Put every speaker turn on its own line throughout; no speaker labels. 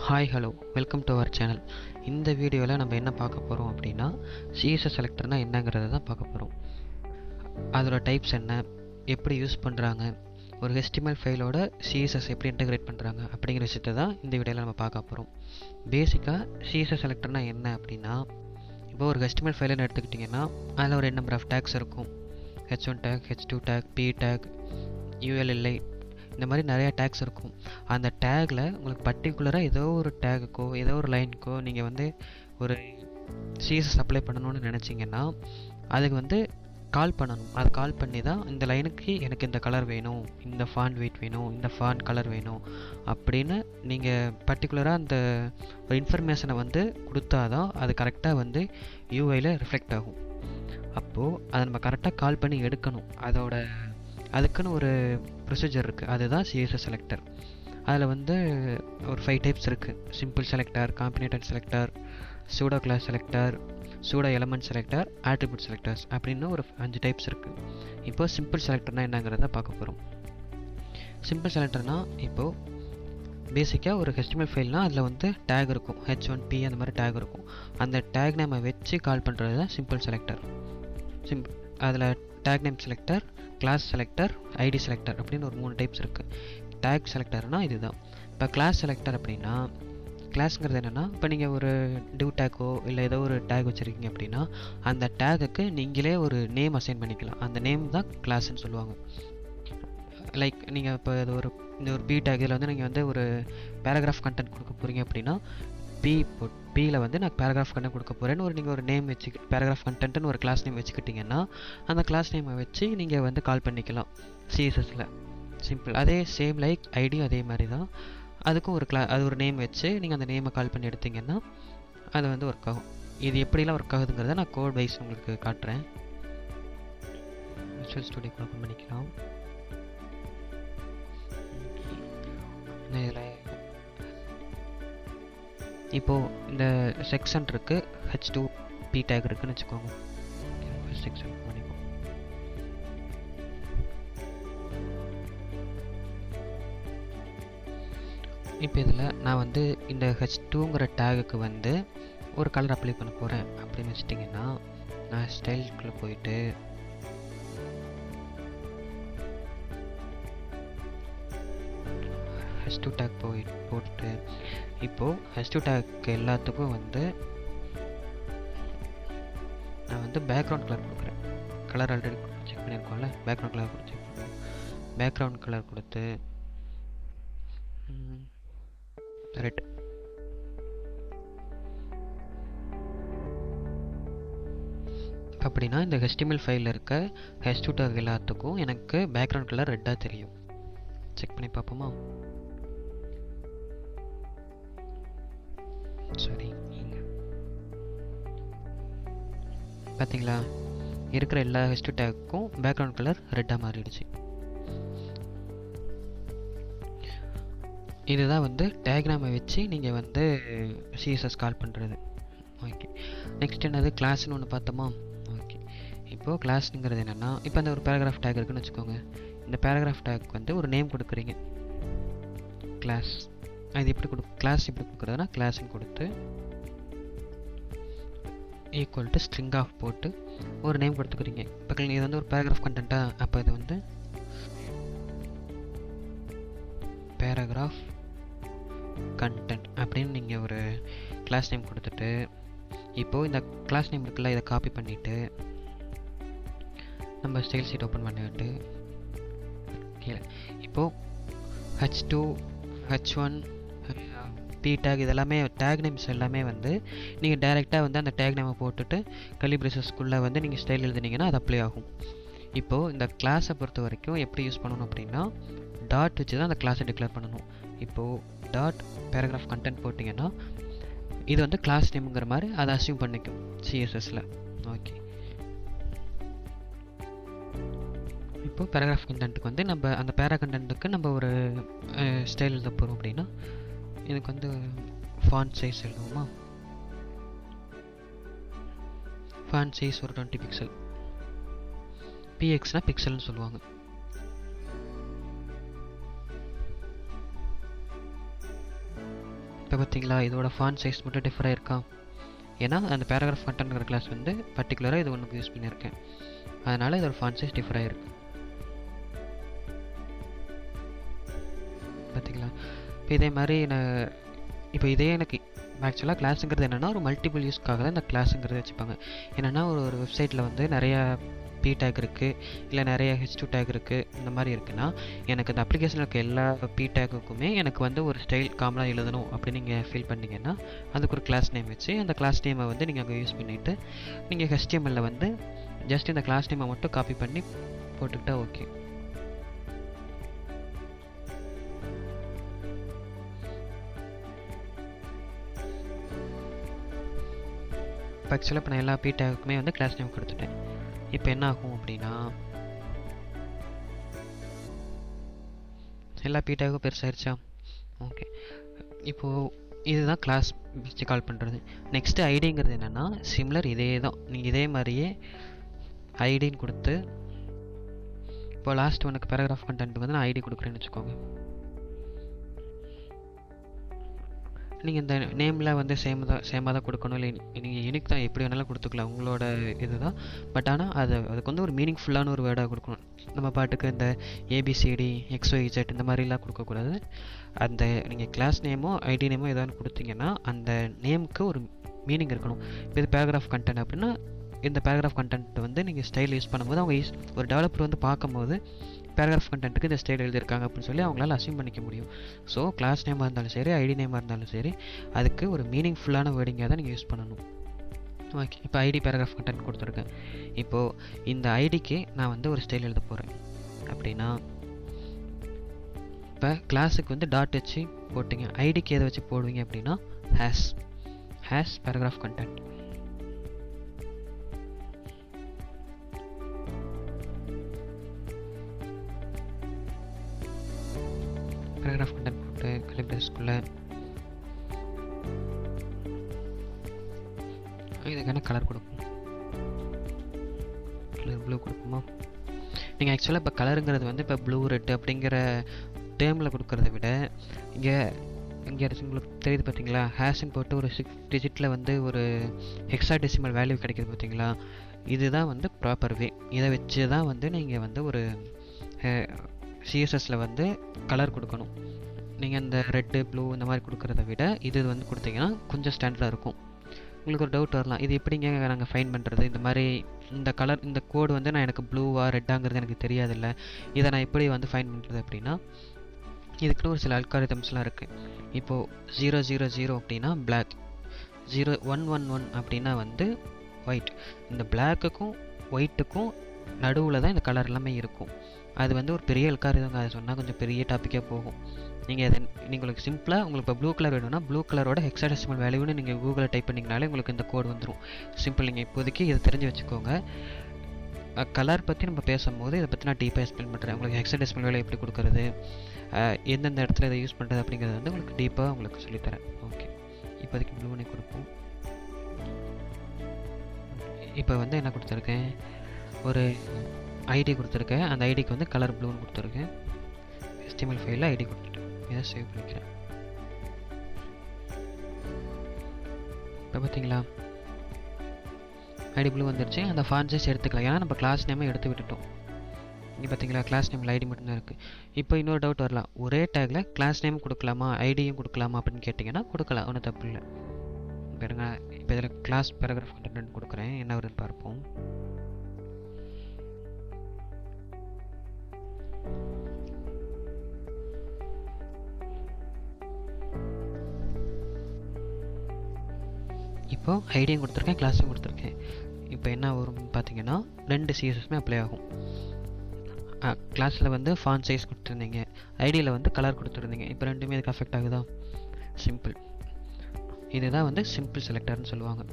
Hi hello welcome to our channel. இந்த வீடியோவில் நம்ம என்ன பார்க்க போகிறோம் அப்படின்னா சிஎஸ்எஸ் செலக்டர்னால் என்னங்கிறத தான் பார்க்க போகிறோம். அதோட டைப்ஸ் என்ன, எப்படி யூஸ் பண்ணுறாங்க, ஒரு HTML ஃபைலோட சிஎஸ்எஸ் எப்படி இன்டகிரேட் பண்ணுறாங்க அப்படிங்கிற விஷயத்தை தான் இந்த வீடியோவில் நம்ம பார்க்க போகிறோம். பேசிக்காக சிஎஸ்எஸ் செலக்டர்னால் என்ன அப்படின்னா, இப்போ ஒரு HTML ஃபைலுன்னு எடுத்துக்கிட்டிங்கன்னா அதில் ஒரு நம்பர் ஆஃப் டேக்ஸ் இருக்கும். H1 take, H2 take, P take, ULLI, இந்த மாதிரி நிறையா டேக்ஸ் இருக்கும். அந்த டேக்கில் உங்களுக்கு பர்டிகுலராக ஏதோ ஒரு டேகுக்கோ ஏதோ ஒரு லைனுக்கோ நீங்கள் வந்து ஒரு சிஎஸ்எஸ் அப்ளை பண்ணணும்னு நினச்சிங்கன்னா அதுக்கு கால் பண்ணணும். அது கால் பண்ணி தான் இந்த லைனுக்கு எனக்கு இந்த கலர் வேணும், இந்த ஃபாண்ட் வெயிட் வேணும், இந்த ஃபாண்ட் கலர் வேணும் அப்படின்னு நீங்கள் பர்டிகுலராக அந்த ஒரு இன்ஃபர்மேஷனை கொடுத்தா தான் அது கரெக்டாக யூஐயில் ரிஃப்ளெக்ட் ஆகும். அப்போது அதை நம்ம கரெக்டாக கால் பண்ணி எடுக்கணும். அதுக்குன்னு ஒரு ப்ரொசீஜர் இருக்குது, அதுதான் சிஎஸ்எஸ் செலக்டர். அதில் ஒரு 5 டைப்ஸ் இருக்குது. Simple selector, combinated selector, pseudo class selector, pseudo element selector, attribute selectors அப்படின்னு ஒரு 5 டைப்ஸ் இருக்குது. இப்போது சிம்பிள் செலக்டர்னால் என்னங்கிறத பார்க்க போகிறோம். சிம்பிள் செலக்டர்னால் இப்போது பேசிக்காக ஒரு HTML ஃபைல்னால் அதில் டேக் இருக்கும், H1P அந்த மாதிரி டேக் இருக்கும். அந்த டேக் நேமை வச்சு கால் பண்ணுறது தான் சிம்பிள் செலக்டர். அதில் tag name selector, class selector, ID selector அப்படின்னு ஒரு 3 டைப்ஸ் இருக்குது. டேக் செலக்டர்னால் இதுதான். இப்போ கிளாஸ் செலக்டர் அப்படின்னா, கிளாஸுங்கிறது என்னென்னா, இப்போ நீங்கள் ஒரு டிவ் டேக்கோ இல்லை ஏதோ ஒரு டேக் வச்சுருக்கீங்க அப்படின்னா அந்த டேகுக்கு நீங்களே ஒரு நேம் அசைன் பண்ணிக்கலாம். அந்த நேம் தான் கிளாஸ்ன்னு சொல்லுவாங்க. லைக் நீங்கள் இப்போ இந்த ஒரு P டேக் இதில் நீங்கள் ஒரு பேராகிராஃப் கண்டென்ட் கொடுக்க போகிறீங்க அப்படின்னா பியில் நான் பேராகிராஃப் கண்டென்ட் கொடுக்க போகிறேன்னு நீங்கள் ஒரு நேம் வச்சு பேராகிராஃப் கண்டென்ட்னு ஒரு கிளாஸ் நேம் வச்சுக்கிட்டிங்கன்னா அந்த கிளாஸ் நேமை வச்சு நீங்கள் கால் பண்ணிக்கலாம் சிஎஸ்எஸில். சிம்பிள். அதே சேம் லைக் ஐடியும் அதே மாதிரி தான். அதுக்கும் அது ஒரு நேம் வச்சு நீங்கள் அந்த நேமை கால் பண்ணி எடுத்திங்கன்னா அது ஒர்க் ஆகும். இது எப்படிலாம் ஒர்க் ஆகுதுங்கிறத நான் கோட் வைஸ் உங்களுக்கு காட்டுறேன். விஷுவல் ஸ்டுடியோ ஓப்பன் பண்ணிக்கலாம். இதில் இப்போது இந்த செக்ஷன் இருக்குது, H2P டேக் இருக்குதுன்னு வச்சுக்கோங்க. செக்ஷன் பண்ணிப்போம். இப்போ இதில் நான் இந்த H2ங்கிற டேகுக்கு ஒரு கலர் அப்ளை பண்ண போகிறேன் அப்படின்னு வச்சிட்டிங்கன்னா நான் ஸ்டைலுக்குள்ளே போயிட்டு H2 டேக் போட்டுட்டு இப்போது H2 டேக் எல்லாத்துக்கும் நான் பேக்ரவுண்ட் கலர் கொடுக்குறேன். கலர் ஆல்ரெடி செக் பண்ணியிருக்கோம்ல, பேக்ரவுண்ட் கலர் செக் பண்ணுவோம். பேக்ரவுண்ட் கலர் கொடுத்து ரெட். அப்படின்னா இந்த HTML ஃபைலில் இருக்க H2 டேக் எல்லாத்துக்கும் எனக்கு பேக்ரவுண்ட் கலர் ரெட்டாக தெரியும். செக் பண்ணி பார்ப்போமா? சரி, பார்த்தீங்களா, இருக்கிற எல்லா H2 டேக்கும் பேக்ரவுண்ட் கலர் ரெட்டாக மாறிடுச்சு. இதுதான் டேக் நேமை வச்சு நீங்கள் சிஎஸ்எஸ் கால் பண்ணுறது. ஓகே, நெக்ஸ்ட் என்னது, கிளாஸ்னு ஒன்று பார்த்தோமா? ஓகே, இப்போது கிளாஸ்ங்கிறது என்னென்னா, இப்போ அந்த ஒரு பேராகிராஃப் டேக் இருக்குன்னு வச்சுக்கோங்க. இந்த பேராகிராஃப் டேக் ஒரு நேம் கொடுக்குறீங்க, கிளாஸ். அது எப்படி கிளாஸ் எப்படி கொடுக்குறதுனா, கிளாஸ்ன்னு கொடுத்து ஈக்குவல் டு ஸ்ட்ரிங் ஆஃப் போட்டு ஒரு நேம் கொடுத்துக்கிறீங்க. இப்போ இது ஒரு பேராகிராஃப் கண்டென்ட்டாக, அப்போ இது பேராகிராஃப் கண்டென்ட் அப்படின்னு நீங்கள் ஒரு கிளாஸ் நேம் கொடுத்துட்டு, இப்போது இந்த கிளாஸ் நேம் இருக்குல்ல, இதை காப்பி பண்ணிவிட்டு நம்ம ஸ்டைல் ஷீட் ஓப்பன் பண்ணிவிட்டு கீழே இப்போது H2, H1, P டேக் இதெல்லாமே டேக் நேம்ஸ் எல்லாமே நீங்கள் டைரெக்டாக அந்த டேக் நேமை போட்டுட்டு கலிபிரேசஸ்க்குள்ளே நீங்கள் ஸ்டைல் எழுதுனீங்கன்னா அது அப்ளை ஆகும். இப்போது இந்த கிளாஸை பொறுத்த வரைக்கும் எப்படி யூஸ் பண்ணணும் அப்படின்னா, டாட் வச்சு தான் அந்த கிளாஸை டிக்ளேர் பண்ணணும். இப்போது டாட் பேராகிராஃப் கண்டென்ட் போட்டிங்கன்னா இது கிளாஸ் நேமுங்கிற மாதிரி அதை அஸ்யூம் பண்ணிக்கும் சிஎஸ்எஸில். ஓகே, இப்போது பேராகிராஃப் கண்டென்ட்டுக்கு நம்ம அந்த பேரா கண்டென்ட்டுக்கு நம்ம ஒரு ஸ்டைல் எழுத போகிறோம் அப்படின்னா எனக்கு ஃபாண்ட் சைஸ் எழுதுவோமா? ஃபாண்ட் சைஸ் ஒரு 20 பிக்சல். PXனா பிக்சல்னு சொல்லுவாங்க. இப்போ பார்த்தீங்களா இதோட ஃபாண்ட் சைஸ் மட்டும் டிஃபர் ஆயிருக்கா. ஏன்னா அந்த பேராகிராஃப் கண்டென்ட்ங்கிற கிளாஸ் வந்து பர்டிகுலராக இது ஒன்றுக்கு யூஸ் பண்ணியிருக்கேன். அதனால் இதோட ஃபாண்ட் சைஸ் டிஃபர் ஆகிருக்கு. பார்த்தீங்களா. இப்போ இதே மாதிரி இதே எனக்கு ஆக்சுவலாக கிளாஸுங்கிறது என்னென்னா ஒரு மல்டிபிள் யூஸ்க்காக தான் இந்த கிளாஸுங்கிறது வச்சுப்பாங்க. என்னென்னா ஒரு வெப்சைட்டில் வந்து நிறையா பி டேக் இருக்குது, இல்லை நிறைய H2 டேக் இருக்குது, இந்த மாதிரி இருக்குன்னா எனக்கு இந்த அப்ளிகேஷனில் இருக்க எல்லா பி டேக்குக்குமே எனக்கு வந்து ஒரு ஸ்டைல் காமனாக எழுதணும் அப்படின்னு நீங்கள் ஃபீல் பண்ணிங்கன்னா அதுக்கு ஒரு கிளாஸ் நேம் வச்சு அந்த கிளாஸ் நேமை வந்து நீங்கள் அங்கே யூஸ் பண்ணிவிட்டு நீங்கள் HTML வந்து ஜஸ்ட் இந்த கிளாஸ் நேமை மட்டும் காப்பி பண்ணி போட்டுக்கிட்டா ஓகே. இப்போ ஆக்சுவலாக இப்போ நான் எல்லா பி டேக்குமே வந்து கிளாஸ் நேம் கொடுத்துட்டேன். இப்போ என்ன ஆகும் அப்படின்னா எல்லா பி டேக்கும் பெருசாகிடுச்சா. ஓகே, இப்போது இதுதான் கிளாஸ் வச்சு கால் பண்ணுறது. நெக்ஸ்ட்டு ஐடிங்கிறது என்னென்னா சிம்லர் இதே தான். நீங்கள் இதே மாதிரியே ஐடின்னு கொடுத்து இப்போ லாஸ்ட் ஒன்றுக்கு பேராகிராஃப் கண்டென்ட் வந்து நான் ஐடி கொடுக்குறேன்னு வச்சுக்கோங்க. நீங்கள் இந்த நேமில் வந்து சேமாக தான் கொடுக்கணும், இல்லை நீங்கள் யூனிக் தான் எப்படி வேணாலும் கொடுத்துக்கலாம், உங்களோட இது தான். பட் ஆனால் அதுக்கு வந்து ஒரு மீனிங்ஃபுல்லான ஒரு வேர்டாக கொடுக்கணும். நம்ம பாட்டுக்கு இந்த ABCD XYZ இந்த மாதிரிலாம் கொடுக்கக்கூடாது. அந்த நீங்கள் கிளாஸ் நேமோ ஐடி நேமோ ஏதாவது கொடுத்தீங்கன்னா அந்த நேமுக்கு ஒரு மீனிங் இருக்கணும். இப்போ இது பேராகிராஃப் கண்டென்ட் அப்படின்னா இந்த பேராகிராஃப் கண்டென்ட் வந்து நீங்கள் ஸ்டைல் யூஸ் பண்ணும்போது அவங்க ஒரு டெவலப்பர் வந்து பார்க்கும்போது பேராகிராஃப் கண்டென்ட்டுக்கு இந்த ஸ்டைல் எழுதியிருக்காங்க அப்படின்னு சொல்லி அவங்களால அசியூம் பண்ணிக்க முடியும். ஸோ கிளாஸ் நேமாக இருந்தாலும் சரி ஐடி நேமாக இருந்தாலும் சரி அதுக்கு ஒரு மீனிங்ஃபுல்லான வேர்டிங்காக தான் நீங்கள் யூஸ் பண்ணணும். ஓகே, இப்போ ஐடி பேராகிராஃப் கண்டென்ட் கொடுத்துருக்கேன். இப்போது இந்த ஐடிக்கு நான் வந்து ஒரு ஸ்டைல் எழுத போகிறேன் அப்படின்னா இப்போ கிளாஸுக்கு வந்து டாட் வச்சு போட்டிங்க, ஐடிக்கு எதை வச்சு போடுவீங்க அப்படின்னா hash paragraph content. Paragraph content போட்டு கலிப்ரஸ்க்குள்ளே இதுக்கான கலர் கொடுக்கும். கலர் ப்ளூ கொடுக்குமா. நீங்கள் ஆக்சுவலாக இப்போ கலருங்கிறது வந்து இப்போ ப்ளூ ரெட் அப்படிங்கிற டேர்மில் கொடுக்குறத விட இங்கே உங்களுக்கு தெரியுது பார்த்தீங்களா, ஹேஷ்ன்னு போட்டு ஒரு 6 டிஜிட்டில் வந்து ஒரு ஹெக்ஸாடெசிமல் வேல்யூ கிடைக்கிது பார்த்தீங்களா. இதுதான் வந்து ப்ராப்பர் வே. இதை வச்சு தான் வந்து நீங்கள் வந்து ஒரு CSSல வந்து கலர் கொடுக்கணும். நீங்கள் இந்த ரெட்டு ப்ளூ இந்த மாதிரி கொடுக்குறத விட இது வந்து கொடுத்தீங்கன்னா கொஞ்சம் ஸ்டாண்டர்டாக இருக்கும். உங்களுக்கு ஒரு டவுட் வரலாம், இது எப்படிங்க நாங்கள் ஃபைன் பண்ணுறது, இந்த மாதிரி இந்த கலர் இந்த கோடு வந்து நான் எனக்கு ப்ளூவா ரெட்டாங்கிறது எனக்கு தெரியாதில்ல, இதை நான் எப்படி வந்து ஃபைன் பண்ணுறது அப்படின்னா இதுக்குன்னு ஒரு சில அல்காரிதம்ஸ்லாம் இருக்குது. இப்போது 000 அப்படின்னா பிளாக், 0111 அப்படின்னா வந்து ஒயிட். இந்த பிளாக்குக்கும் ஒயிட்டுக்கும் நடுவில் தான் இந்த கலர் எல்லாமே இருக்கும். அது வந்து ஒரு பெரிய அல்காரிதங்க, அதை சொன்னால் கொஞ்சம் பெரிய டாப்பிக்காக போகும். நீங்கள் உங்களுக்கு சிம்பிளாக உங்களுக்கு இப்போ ப்ளூ கலர் வேணும்னா ப்ளூ கலரோட ஹெக்ஸாடெசிமல் வேல்யூன்னு நீங்கள் கூகுளில் டைப் பண்ணிங்கனாலே உங்களுக்கு இந்த கோடு வந்துடும். சிம்பிள். நீங்கள் இப்போதைக்கு இதை தெரிஞ்சு வச்சுக்கோங்க. கலர் பற்றி நம்ம பேசும்போது இதை பற்றி நான் டீப்பாக எக்ஸ்பிளைன் பண்ணுறேன். உங்களுக்கு ஹெக்ஸாடெசிமல் வேல்யூ எப்படி கொடுக்குறது, எந்தெந்த இடத்துல இதை யூஸ் பண்ணுறது அப்படிங்கிறது வந்து உங்களுக்கு டீப்பாக உங்களுக்கு சொல்லித்தரேன். ஓகே, இப்போதைக்கு ப்ளூனே கொடுப்போம். இப்போ வந்து என்ன கொடுத்துருக்கேன், ஒரு ஐடி கொடுத்துருக்கேன். அந்த ஐடிக்கு வந்து கலர் ப்ளூன்னு கொடுத்துருக்கேன். HTML ஃபைலில் ஐடி கொடுத்துட்டு இதை சேவ் பண்ணிக்கிறேன். இப்போ பார்த்தீங்களா ஐடி ப்ளூ வந்துருச்சு. அந்த ஃபாண்ட் சைஸ் எடுத்துக்கலாம், ஏன்னா நம்ம கிளாஸ் நேமை எடுத்து விட்டுட்டோம். இங்கே பார்த்தீங்களா கிளாஸ் நேமில் ஐடி மட்டும்தான் இருக்குது. இப்போ இன்னொரு டவுட் வரலாம், ஒரே டேக்கில் கிளாஸ் நேம் கொடுக்கலாமா ஐடியும் கொடுக்கலாமா அப்படின்னு கேட்டிங்கன்னா கொடுக்கலாம், ஒன்றும் தப்பு இல்லை. பாருங்க, இப்போ இதில் கிளாஸ் பேராகிராஃப் கண்டென்ட் கொடுக்குறேன், என்ன வருதுன்னு பார்ப்போம். இப்போது ஐடியும் கொடுத்துருக்கேன் கிளாஸும் கொடுத்துருக்கேன். இப்போ என்ன வரும்னு பார்த்தீங்கன்னா 2 CSSமே அப்ளை ஆகும். கிளாஸில் வந்து ஃபாண்ட் சைஸ் கொடுத்துருந்தீங்க, ஐடியில் வந்து கலர் கொடுத்துருந்தீங்க. இப்போ ரெண்டுமே இதுக்கு அஃபெக்ட் ஆகுதா. சிம்பிள். இதுதான் வந்து சிம்பிள் செலக்டர்னு சொல்லுவாங்க.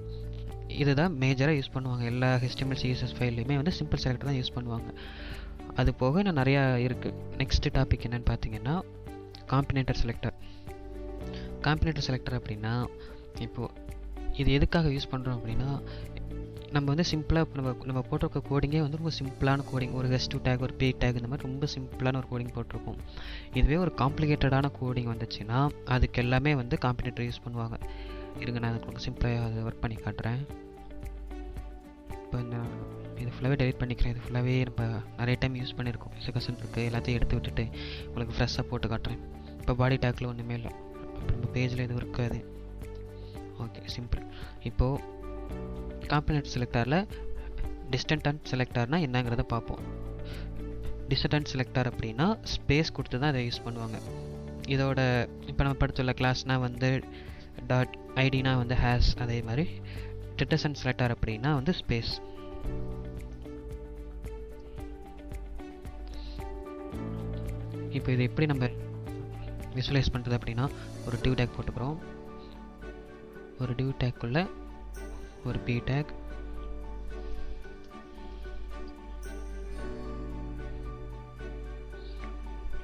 இதுதான் மேஜராக யூஸ் பண்ணுவாங்க. எல்லா HTML CSS ஃபைல்லையுமே வந்து சிம்பிள் செலக்டர் தான் யூஸ் பண்ணுவாங்க. அது போக இன்னும் நிறையா இருக்குது. நெக்ஸ்ட் டாபிக் என்னென்னு பார்த்தீங்கன்னா காம்பினேட்டர் செலக்டர். காம்பினேட்டர் செலக்டர் அப்படின்னா இப்போது இது எதுக்காக யூஸ் பண்ணுறோம் அப்படின்னா நம்ம வந்து சிம்பிளாக இப்போ நம்ம போட்டிருக்க கோடிங்கே வந்து ரொம்ப சிம்பிளான கோடிங். ஒரு ஹெச்2 டேக், ஒரு பி டேக், இந்த மாதிரி ரொம்ப சிம்பிளான ஒரு கோடிங் போட்டிருக்கோம். இதுவே ஒரு காம்ப்ளிகேட்டடான கோடிங் வந்துச்சுன்னா அதுக்கு எல்லாமே வந்து காம்பினேட்டர் யூஸ் பண்ணுவாங்க. இருங்க, நான் உங்களுக்கு சிம்பிளாக அதை ஒர்க் பண்ணி காட்டுறேன். இப்போ நான் இது ஃபுல்லாகவே டெலிட் பண்ணிக்கிறேன். இது ஃபுல்லாகவே நம்ம நிறைய டைம் யூஸ் பண்ணியிருக்கோம். கசன் இருக்குது, எல்லாத்தையும் எடுத்து விட்டுட்டு உங்களுக்கு ஃப்ரெஷ்ஷாக போட்டு காட்டுறேன். இப்போ பாடி டேக்கில் ஒன்றுமே இல்லை, நம்ம பேஜில் எதுவும் இருக்காது. Okay, simple. இப்போது காம்பனன்ட் செலக்டாரில் டிஸ்டன்ட் செலக்டார்னால் என்னங்கிறத பார்ப்போம். டிஸ்டன்ட் செலக்டார் அப்படின்னா ஸ்பேஸ் கொடுத்து தான் அதை யூஸ் பண்ணுவாங்க. இதோட இப்போ நம்ம படித்துள்ள கிளாஸ்னால் வந்து டாட் ஐடினா வந்து ஹேஸ், அதே மாதிரி டிஸ்டன்ட் செலக்டார் அப்படின்னா வந்து ஸ்பேஸ். இப்போ இது எப்படி நம்ம விசுவலைஸ் பண்ணுறது அப்படின்னா ஒரு டிவ் டேக் போட்டுக்கிறோம். ஒரு டிவ் டேக்குள்ளே ஒரு பி டேக்,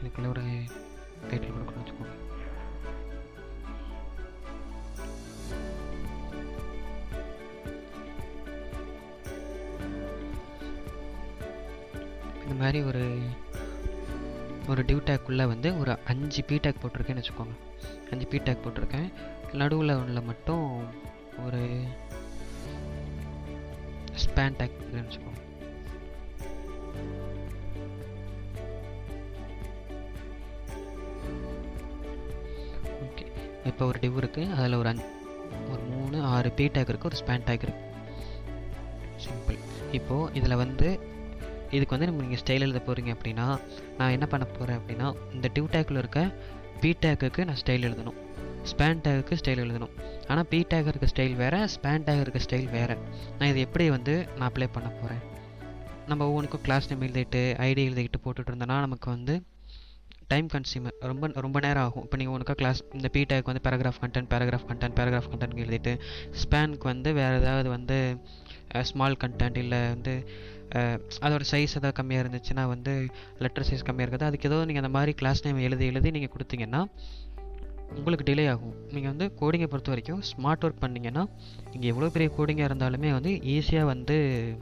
இதுக்குள்ளே ஒரு டைட்டில் கொடுக்கணும்னு வச்சுக்கோங்க. இந்த மாதிரி ஒரு டிவ் டேக்குள்ளே வந்து ஒரு 5 பி டேக் போட்டிருக்கேன்னு வச்சுக்கோங்க. 5 பி டேக் போட்டிருக்கேன். நடுவில் ஒன்றில் மட்டும் ஒரு ஸ்பேன் டேக் வச்சுக்கோங்க. ஓகே, இப்போ ஒரு டிவ் இருக்குது, அதில் ஒரு 3 6 பி டேக் இருக்குது, ஒரு ஸ்பேன் டேக் இருக்குது. சிம்பிள். இப்போது இதில் வந்து இதுக்கு வந்து நீங்கள் ஸ்டைல் எழுத போகிறீங்க அப்படின்னா நான் என்ன பண்ண போகிறேன் அப்படின்னா இந்த டிவ் டேக்கில் இருக்க பி டேக்குக்கு நான் ஸ்டைல் எழுதணும், ஸ்பேன் டேக்குக்கு ஸ்டைல் எழுதணும். ஆனால் பி டேக் இருக்க ஸ்டைல் வேறு, ஸ்பேன் டேக் இருக்க ஸ்டைல் வேறு. நான் இது எப்படி வந்து நான் அப்ளை பண்ண போகிறேன்? நம்ம ஒவ்வொன்றுக்கும் கிளாஸ் நேம் எழுதிட்டு ஐடி எழுதிக்கிட்டு போட்டுட்டு இருந்தோன்னா நமக்கு வந்து டைம் கன்சியூமர், ரொம்ப நேரம் ஆகும். இப்போ நீங்கள் ஒன்றுக்கா கிளாஸ் இந்த பி டேக் வந்து பேராகிராஃப் கண்டென்ட் எழுதிட்டு ஸ்பேனுக்கு வந்து வேறு ஏதாவது வந்து ஸ்மால் கண்டென்ட் இல்லை வந்து அதோட சைஸ் ஏதாவது கம்மியாக இருந்துச்சுன்னா வந்து லெட்டர் சைஸ் கம்மியாக இருக்குது, அதுக்கு ஏதோ நீங்கள் அந்த மாதிரி கிளாஸ் நேம் எழுதி நீங்கள் கொடுத்தீங்கன்னா உங்களுக்கு டிலே ஆகும். நீங்கள் வந்து கோடிங்கை பொறுத்த வரைக்கும் ஸ்மார்ட் ஒர்க் பண்ணிங்கன்னா நீங்கள் எவ்வளோ பெரிய கோடிங்காக இருந்தாலுமே வந்து ஈஸியாக வந்து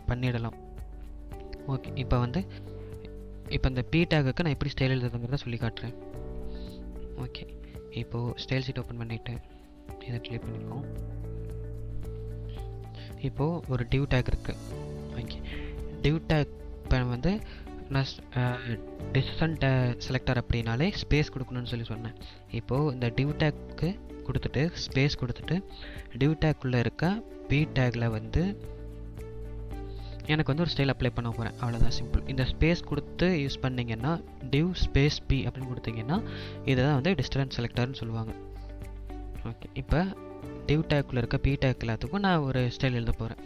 பண்ணிடலாம். ஓகே, இப்போ இந்த பி டேக்குக்கு நான் எப்படி ஸ்டைல் எழுதுறதுங்கிறத சொல்லி காட்டுறேன். ஓகே, இப்போது ஸ்டைல் ஷீட் ஓப்பன் பண்ணிவிட்டு இதை கிளிக் பண்ணிப்போம். இப்போது ஒரு டிவ் டேக் இருக்குது. ஓகே, டிவ் டேக் இப்போ வந்து நான் டிஸ்டன்ட் செலக்டர் அப்படின்னாலே ஸ்பேஸ் கொடுக்கணும்னு சொல்லி சொன்னேன். இப்போது இந்த டிவ் டேக்கு கொடுத்துட்டு ஸ்பேஸ் கொடுத்துட்டு டிவ் டேக்குள்ளே இருக்க பி டேக்கில் வந்து எனக்கு வந்து ஒரு ஸ்டைல் அப்ளை பண்ண போகிறேன். அவ்வளோதான், சிம்பிள். இந்த ஸ்பேஸ் கொடுத்து யூஸ் பண்ணிங்கன்னா டிவ் ஸ்பேஸ் பி அப்படின்னு கொடுத்தீங்கன்னா இதை தான் வந்து டிஸ்டன்ட் செலக்டர்னு சொல்லுவாங்க. ஓகே, இப்போ டிவ் டேக்குள்ளே இருக்க பி டேக் எல்லாத்துக்கும் நான் ஒரு ஸ்டைல் எழுத போகிறேன்.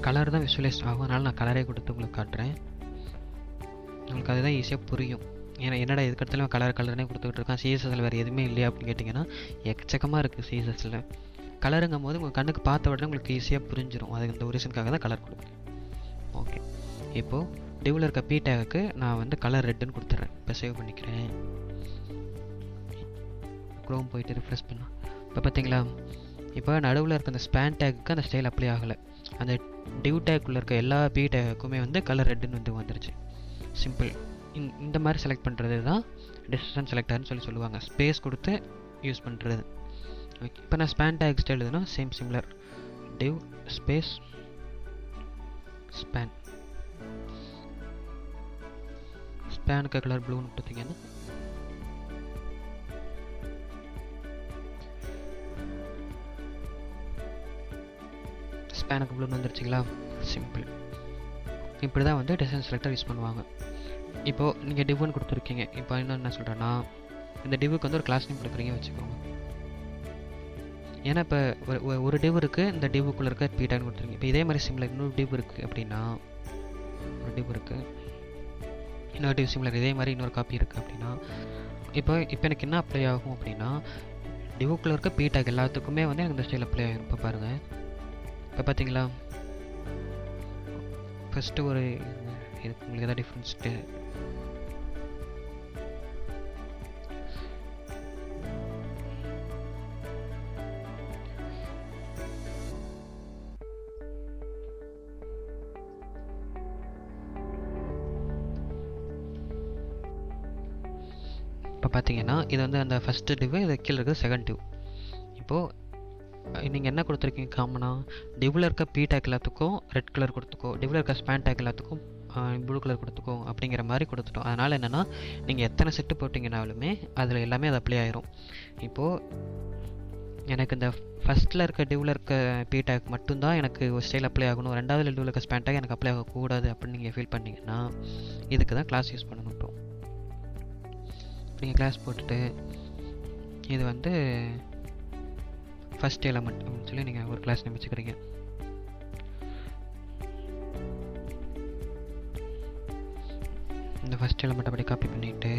கலர் தான் விஷுவலைஸ் ஆகும், அதனால் நான் கலரே கொடுத்து உங்களுக்கு காட்டுறேன். உங்களுக்கு அதுதான் ஈஸியாக புரியும். ஏன்னா என்னடா இதுக்கடுத்தாலும் கலர்னே கொடுத்துக்கிட்டு இருக்கான், சிஎஸ்எஸ்ல வேறு எதுவுமே இல்லையா அப்படின்னு கேட்டிங்கன்னா எக்கச்சக்கமாக இருக்குது சிஎஸ்எஸ்ல. கலருங்கும் போது உங்கள் கண்ணுக்கு பார்த்த உடனே உங்களுக்கு ஈஸியாக புரிஞ்சிடும். அது இந்த ஒரு ரீசனுக்காக தான் கலர் கொடுக்கும். ஓகே, இப்போது டிவில் இருக்க பி டேக்கு நான் வந்து கலர் ரெட்டுன்னு கொடுத்துட்றேன். இப்போ சேவ் பண்ணிக்கிறேன். க்ரோம் போயிட்டு ரிஃப்ரெஷ் பண்ணலாம். இப்போ பார்த்தீங்களா, இப்போ நடுவில் இருக்க அந்த ஸ்பேன் டேக்கு அந்த ஸ்டைல் அப்ளை ஆகலை. அந்த டிவ் டேக்குள்ளே இருக்க எல்லா பி டேக்குமே வந்து கலர் ரெட்டுன்னு வந்து வந்துருச்சு. சிம்பிள். இந்த மாதிரி செலக்ட் பண்ணுறது தான் டிஸ்டன்ஸ் செலக்டர்னு சொல்லுவாங்க, ஸ்பேஸ் கொடுத்து யூஸ் பண்ணுறது. ஓகே, இப்போ நான் ஸ்பேன் டேக் ஸ்டைல் எழுதுனா same similar div space span. ஸ்பேனுக்கு கலர் ப்ளூன்னு கொடுத்தீங்கன்னா ஸ்பேனுக்கு ப்ளூன்னு வந்துருச்சுங்களா? சிம்பிள். இப்படி தான் வந்து டிஸ்டன்ஸ் செலக்டர் யூஸ் பண்ணுவாங்க. இப்போது நீங்கள் டிவ்னு கொடுத்துருக்கீங்க. இப்போ இன்னும் என்ன சொல்கிறேன்னா இந்த டிவ்வுக்கு வந்து ஒரு கிளாஸ் நேம் கொடுக்குறீங்க வச்சுக்கோங்க. ஏன்னா இப்போ ஒரு டிவ் இருக்குது, இந்த டிவ்வுக்குள்ளே இருக்க பி டேக்னு கொடுத்துருங்க. இப்போ இதே மாதிரி சிமிலர் இன்னொரு டிவ் இருக்குது அப்படின்னா, ஒரு டிவ் இருக்குது, இன்னொரு டிவ் சிமிலர் இதே மாதிரி இன்னொரு காப்பி இருக்குது அப்படின்னா, இப்போ எனக்கு என்ன அப்ளை ஆகும் அப்படின்னா டிவ்வுக்குள்ளே இருக்க பி டேக் எல்லாத்துக்குமே வந்து எனக்கு இந்த ஸ்டைல் அப்ளை ஆகும். இப்போ பாருங்கள், இப்போ பார்த்தீங்களா, ஃபஸ்ட்டு ஒரு இதுக்கு உங்களுக்கு எதாவது டிஃப்ரென்ஸ்ட்டு இப்போ பார்த்தீங்கன்னா இது வந்து அந்த ஃபஸ்ட்டு டிவ், இது கீழே இருக்கிறது செகண்ட் டிவ். இப்போது நீங்கள் என்ன கொடுத்துருக்கீங்க காமனாக, டிவ்வில் இருக்க பி டேக் எல்லாத்துக்கும் ரெட் கலர் கொடுத்துக்கோ, டிவ்வில் இருக்க ஸ்பேன் டேக் எல்லாத்துக்கும் ப்ளூ கலர் கொடுத்துக்கோ அப்படிங்கிற மாதிரி கொடுத்துட்டோம். அதனால் என்னென்னா நீங்கள் எத்தனை செட்டு போட்டிங்கனாலுமே அதில் எல்லாமே அது அப்ளை ஆயிரும். இப்போது எனக்கு இந்த ஃபஸ்ட்டில் இருக்க டிவ்வில் இருக்க பி டேக் மட்டும்தான் எனக்கு ஒரு ஸ்டைல் அப்ளை ஆகணும், ரெண்டாவது டிவ்வில் இருக்க ஸ்பேன் டேக் எனக்கு அப்ளை ஆகக்கூடாது அப்படின்னு நீங்கள் ஃபீல் பண்ணிங்கன்னா இதுக்கு தான் கிளாஸ் யூஸ் பண்ணணும். இப்போ நீங்கள் கிளாஸ் போட்டுட்டு இது வந்து ஃபஸ்ட் எலமெண்ட் அப்படின்னு சொல்லி நீங்கள் ஒரு கிளாஸ் நேம் வச்சுக்கிறீங்க. இந்த ஃபஸ்ட் எலமெண்ட் அப்படி காப்பி பண்ணிவிட்டு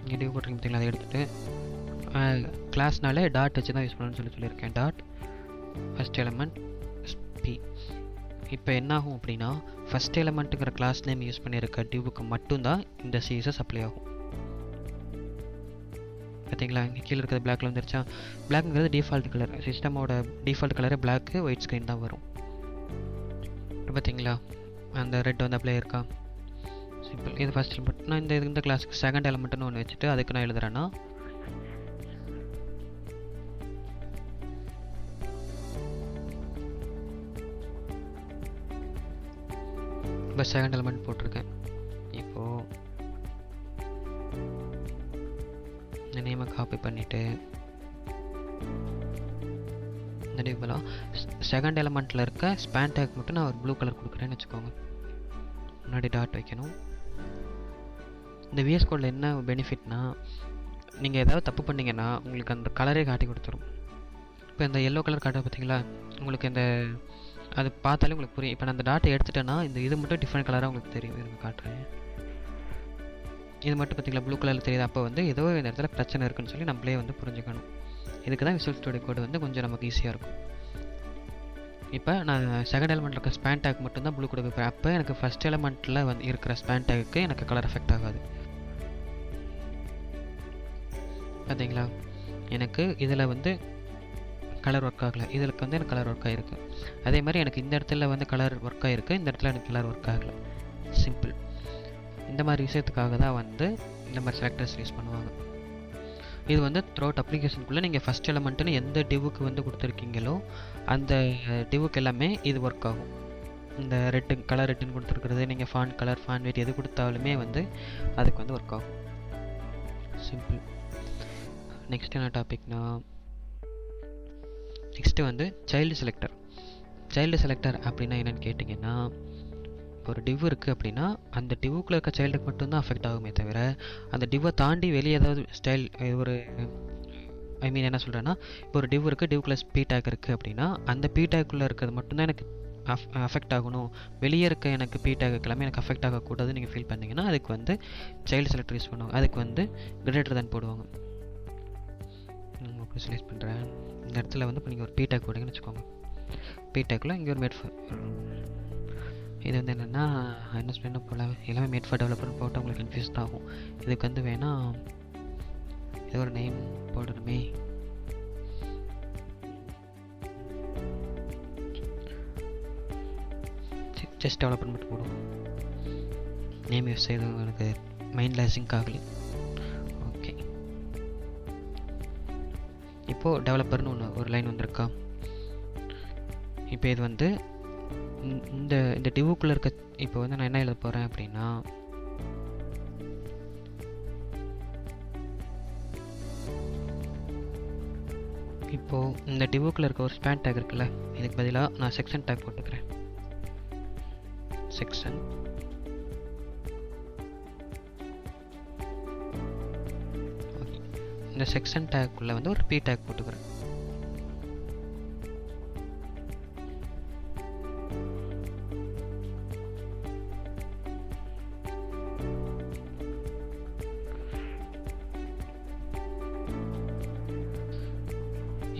இங்கே டிவ் போட்டிருக்கீங்க பார்த்தீங்களா, அதை எடுத்துகிட்டு கிளாஸ்னாலே டாட் வச்சு தான் யூஸ் பண்ணணும்னு சொல்லியிருக்கேன். Dot first element P. இப்போ என்ன ஆகும் அப்படின்னா ஃபஸ்ட் எலமெண்ட்டுங்கிற கிளாஸ் நேம் யூஸ் பண்ணியிருக்க டிவ்வுக்கு மட்டும்தான் இந்த சிஎஸ்எஸ் அப்ளை ஆகும். பார்த்தீங்களா, இங்கே கீழே இருக்கிறது பிளாக்ல வந்துருச்சா. பிளாக்ங்கிறது டிஃபால்ட் கலர், சிஸ்டமோட default colour black, white screen தான் வரும். பார்த்தீங்களா அந்த ரெட் வந்து அப்ளை இருக்கா. சிம்பிள். இது ஃபஸ்ட் எலமெண்ட். நான் இந்த கிளாஸுக்கு செகண்ட் எலமெண்ட்னு ஒன்று வச்சுட்டு அதுக்கு நான் எழுதுறேன்னா இப்போ செகண்ட் எலமெண்ட் போட்டிருக்கேன். இப்போது இந்த நேமை காப்பி பண்ணிவிட்டு இந்த டிவ்லாம் செகண்ட் எலமெண்ட்டில் இருக்க ஸ்பேன் டேக் மட்டும் நான் ஒரு ப்ளூ கலர் கொடுக்குறேன்னு வச்சுக்கோங்க. முன்னாடி டாட் வைக்கணும். இந்த விஎஸ் கோடில் என்ன பெனிஃபிட்னா, நீங்கள் ஏதாவது தப்பு பண்ணிங்கன்னா உங்களுக்கு அந்த கலரே காட்டி கொடுத்துரும். இப்போ இந்த எல்லோ கலர் காட்ட பார்த்தீங்களா, உங்களுக்கு இந்த அது பார்த்தாலே உங்களுக்கு புரியும். இப்போ நான் அந்த டாட்டை எடுத்துட்டேன்னா இந்த இது மட்டும் டிஃப்ரெண்ட் கலராக உங்களுக்கு தெரியும். எனக்கு காட்டுறேன். இது மட்டும் பார்த்தீங்களா ப்ளூ கலரில் தெரியுது. அப்போ வந்து ஏதோ இந்த இடத்துல பிரச்சனை இருக்குன்னு சொல்லி நம்மளே வந்து புரிஞ்சுக்கணும். இதுக்கு தான் விசுவல் ஸ்டுடியோ கோடு வந்து கொஞ்சம் நமக்கு ஈஸியாக இருக்கும். இப்போ நான் செகண்ட் எலமெண்ட்டில் இருக்க ஸ்பேன் டேக் மட்டும்தான் ப்ளூ கூட வைப்பேன். அப்போ எனக்கு ஃபஸ்ட் எலமெண்ட்டில் வந்து இருக்கிற ஸ்பேன் டேக்கு எனக்கு கலர் எஃபெக்ட் ஆகாது. பார்த்தீங்களா, எனக்கு இதில் வந்து கலர் ஒர்க் ஆகலை, இதில் வந்து எனக்கு கலர் ஒர்க் ஆகிருக்கு. அதே மாதிரி எனக்கு இந்த இடத்துல வந்து கலர் ஒர்க் ஆகிருக்கு, இந்த இடத்துல எனக்கு கலர் ஒர்க் ஆகலை. சிம்பிள். இந்த மாதிரி விஷயத்துக்காக தான் வந்து இந்த மாதிரி செலக்டர்ஸ் யூஸ் பண்ணுவாங்க. இது வந்து த்ரோட் அப்ளிகேஷனுக்குள்ளே நீங்கள் ஃபஸ்ட் எலமெண்ட்டுன்னு எந்த டிவ்வுக்கு வந்து கொடுத்துருக்கீங்களோ அந்த டிவ்வுக்கு எல்லாமே இது ஒர்க் ஆகும். இந்த ரெட்டு கலர் ரெட்டுன்னு கொடுத்துருக்குறது, நீங்கள் ஃபான் கலர் ஃபான் வெயிட் எது கொடுத்தாலுமே வந்து அதுக்கு வந்து ஒர்க் ஆகும். சிம்பிள். நெக்ஸ்ட் என்ன டாபிக்னா, நெக்ஸ்ட்டு வந்து சைல்டு செலக்டர். சைல்டு செலக்டர் அப்படின்னா என்னென்னு கேட்டிங்கன்னா, ஒரு டிவ் இருக்குது அப்படின்னா அந்த டிவ்வுக்குள்ளே இருக்க சைல்டுக்கு மட்டும்தான் அஃபெக்ட் ஆகுமே தவிர அந்த டிவ்வை தாண்டி வெளியே ஏதாவது ஸ்டைல் ஒரு என்ன சொல்கிறேன்னா, இப்போ ஒரு டிவ் இருக்குது, டிவ்க்குள்ளே பி டேக் இருக்குது அப்படின்னா அந்த பி டேக்குள்ளே இருக்கிறது மட்டும்தான் எனக்கு அஃபெக்ட் ஆகணும், வெளியே இருக்க எனக்கு பி டேக் எல்லாமே எனக்கு அஃபெக்ட் ஆகக்கூடாதுன்னு நீங்கள் ஃபீல் பண்ணிங்கன்னா அதுக்கு வந்து சைல்டு செலக்டர் யூஸ் பண்ணுவாங்க. அதுக்கு வந்து கிரேட்டர் தான் போடுவாங்க. நான் ஸ்லைஸ் பண்ணுறேன். இந்த இடத்துல வந்து இப்போ நீங்கள் ஒரு பி டேக் போடுங்கன்னு வச்சுக்கோங்க. பி டேக்கில் இங்கே ஒரு மேட் இது வந்து என்னென்னா என்ன சொல்ல போல எல்லாமே மேட் ஃபார் டெவலப்பர்னு போட்டு உங்களுக்கு கன்ஃபியூஸ் தான் ஆகும். இதுக்கு வந்து வேணால் ஏதோ ஒரு நேம் போடணுமே. ஜஸ்ட் டெவலப்பர் மட்டும் போடுவோம். நேம் யூஸ் செய்து எனக்கு மைண்டில் சிங்க் ஆகலை. ஓகே, இப்போது டெவலப்பர்னு ஒரு லைன் வந்திருக்கா. இப்போ இது வந்து இந்த டிவ்வுக்குள்ளே இருக்க இப்போ வந்து நான் என்ன எழுத போகிறேன் அப்படின்னா, இப்போது இந்த டிவ்வுக்குள்ளே இருக்க ஒரு ஸ்பேன் டேக் இருக்குல்ல, இதுக்கு பதிலாக நான் செக்ஷன் டேக் போட்டுக்கிறேன். செக்ஷன். இந்த செக்ஷன் டேக்குள்ளே வந்து ஒரு பி டேக் போட்டுக்கிறேன்.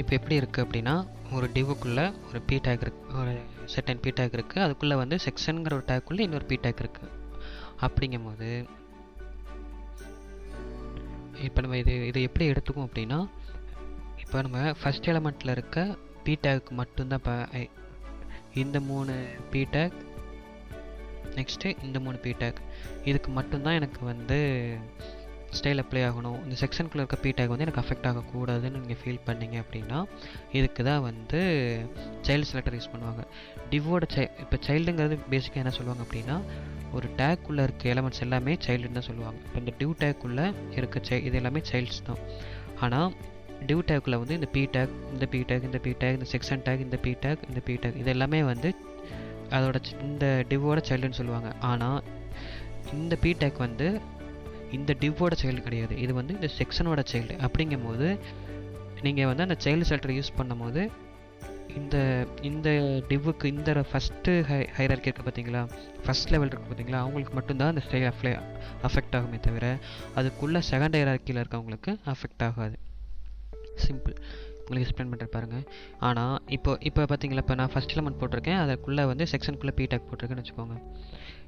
இப்போ எப்படி இருக்குது அப்படின்னா, ஒரு டிவ்வுக்குள்ளே ஒரு பி டேக் இருக்குது, ஒரு செட்டன் பி டேக் இருக்குது, அதுக்குள்ளே வந்து செக்ஷனுங்கிற ஒரு டேக்குள்ளே இன்னொரு பி டேக் இருக்குது. அப்படிங்கும் போது இப்போ நம்ம இது எப்படி எடுத்துக்கும் அப்படின்னா, இப்போ நம்ம ஃபஸ்ட் எலமெண்ட்டில் இருக்க பி டேக் மட்டும்தான். இப்போ இந்த 3 பி டேக், நெக்ஸ்ட்டு இந்த 3 பி டேக், இதுக்கு மட்டும்தான் எனக்கு வந்து ஸ்டைல் அப்ளை ஆகணும், இந்த செக்ஷனுக்குள்ளே இருக்க பி டேக் வந்து எனக்கு அஃபெக்ட் ஆகக்கூடாதுன்னு நீங்கள் ஃபீல் பண்ணீங்க அப்படின்னா இதுக்கு தான் வந்து சைல்டு செலக்டர் யூஸ் பண்ணுவாங்க. டிவோட இப்போ சைல்டுங்கிறது பேசிக்காக என்ன சொல்லுவாங்க அப்படின்னா ஒரு டேக்குள்ளே இருக்க எலமெண்ட்ஸ் எல்லாமே சைல்டுன்னு தான் சொல்லுவாங்க. இப்போ இந்த டிவ் டேக்குள்ளே இருக்க இது எல்லாமே சைல்ட்ஸ் தான். ஆனால் டிவ் டேக்குள்ளே வந்து இந்த பி டேக், இந்த பி டேக், இந்த பி டேக், இந்த செக்ஷன் டேக், இந்த பி டேக், இந்த பி டேக், இது எல்லாமே வந்து அதோட இந்த டிவோட சைல்டுன்னு சொல்லுவாங்க. ஆனால் இந்த பி டேக் வந்து இந்த டிவோட சைல்டு கிடையாது, இது வந்து இந்த செக்ஷனோட சைல்டு. அப்படிங்கும் போது நீங்கள் வந்து அந்த சைல்டு செலக்டர் யூஸ் பண்ணும் போது இந்த இந்த டிவ்வுக்கு இந்த ஃபஸ்ட்டு ஹைரார்கி இருக்குது பார்த்தீங்களா, ஃபஸ்ட் லெவல் இருக்குது பார்த்தீங்களா, அவங்களுக்கு மட்டும்தான் அந்த ஸ்டைல் அஃபெக்ட் ஆகுமே தவிர அதுக்குள்ளே செகண்ட் ஹைரார்கியில் இருக்கவங்களுக்கு அஃபெக்ட் ஆகாது. சிம்பிள், உங்களுக்கு எக்ஸ்பிளைன் பண்ணுற பாருங்கள். ஆனால் இப்போ பார்த்தீங்களா, இப்போ நான் ஃபஸ்ட் எலமெண்ட் போட்டிருக்கேன், அதுக்குள்ளே வந்து செக்ஷனுக்குள்ளே பி டேக் போட்டிருக்கேன்னு வச்சுக்கோங்க.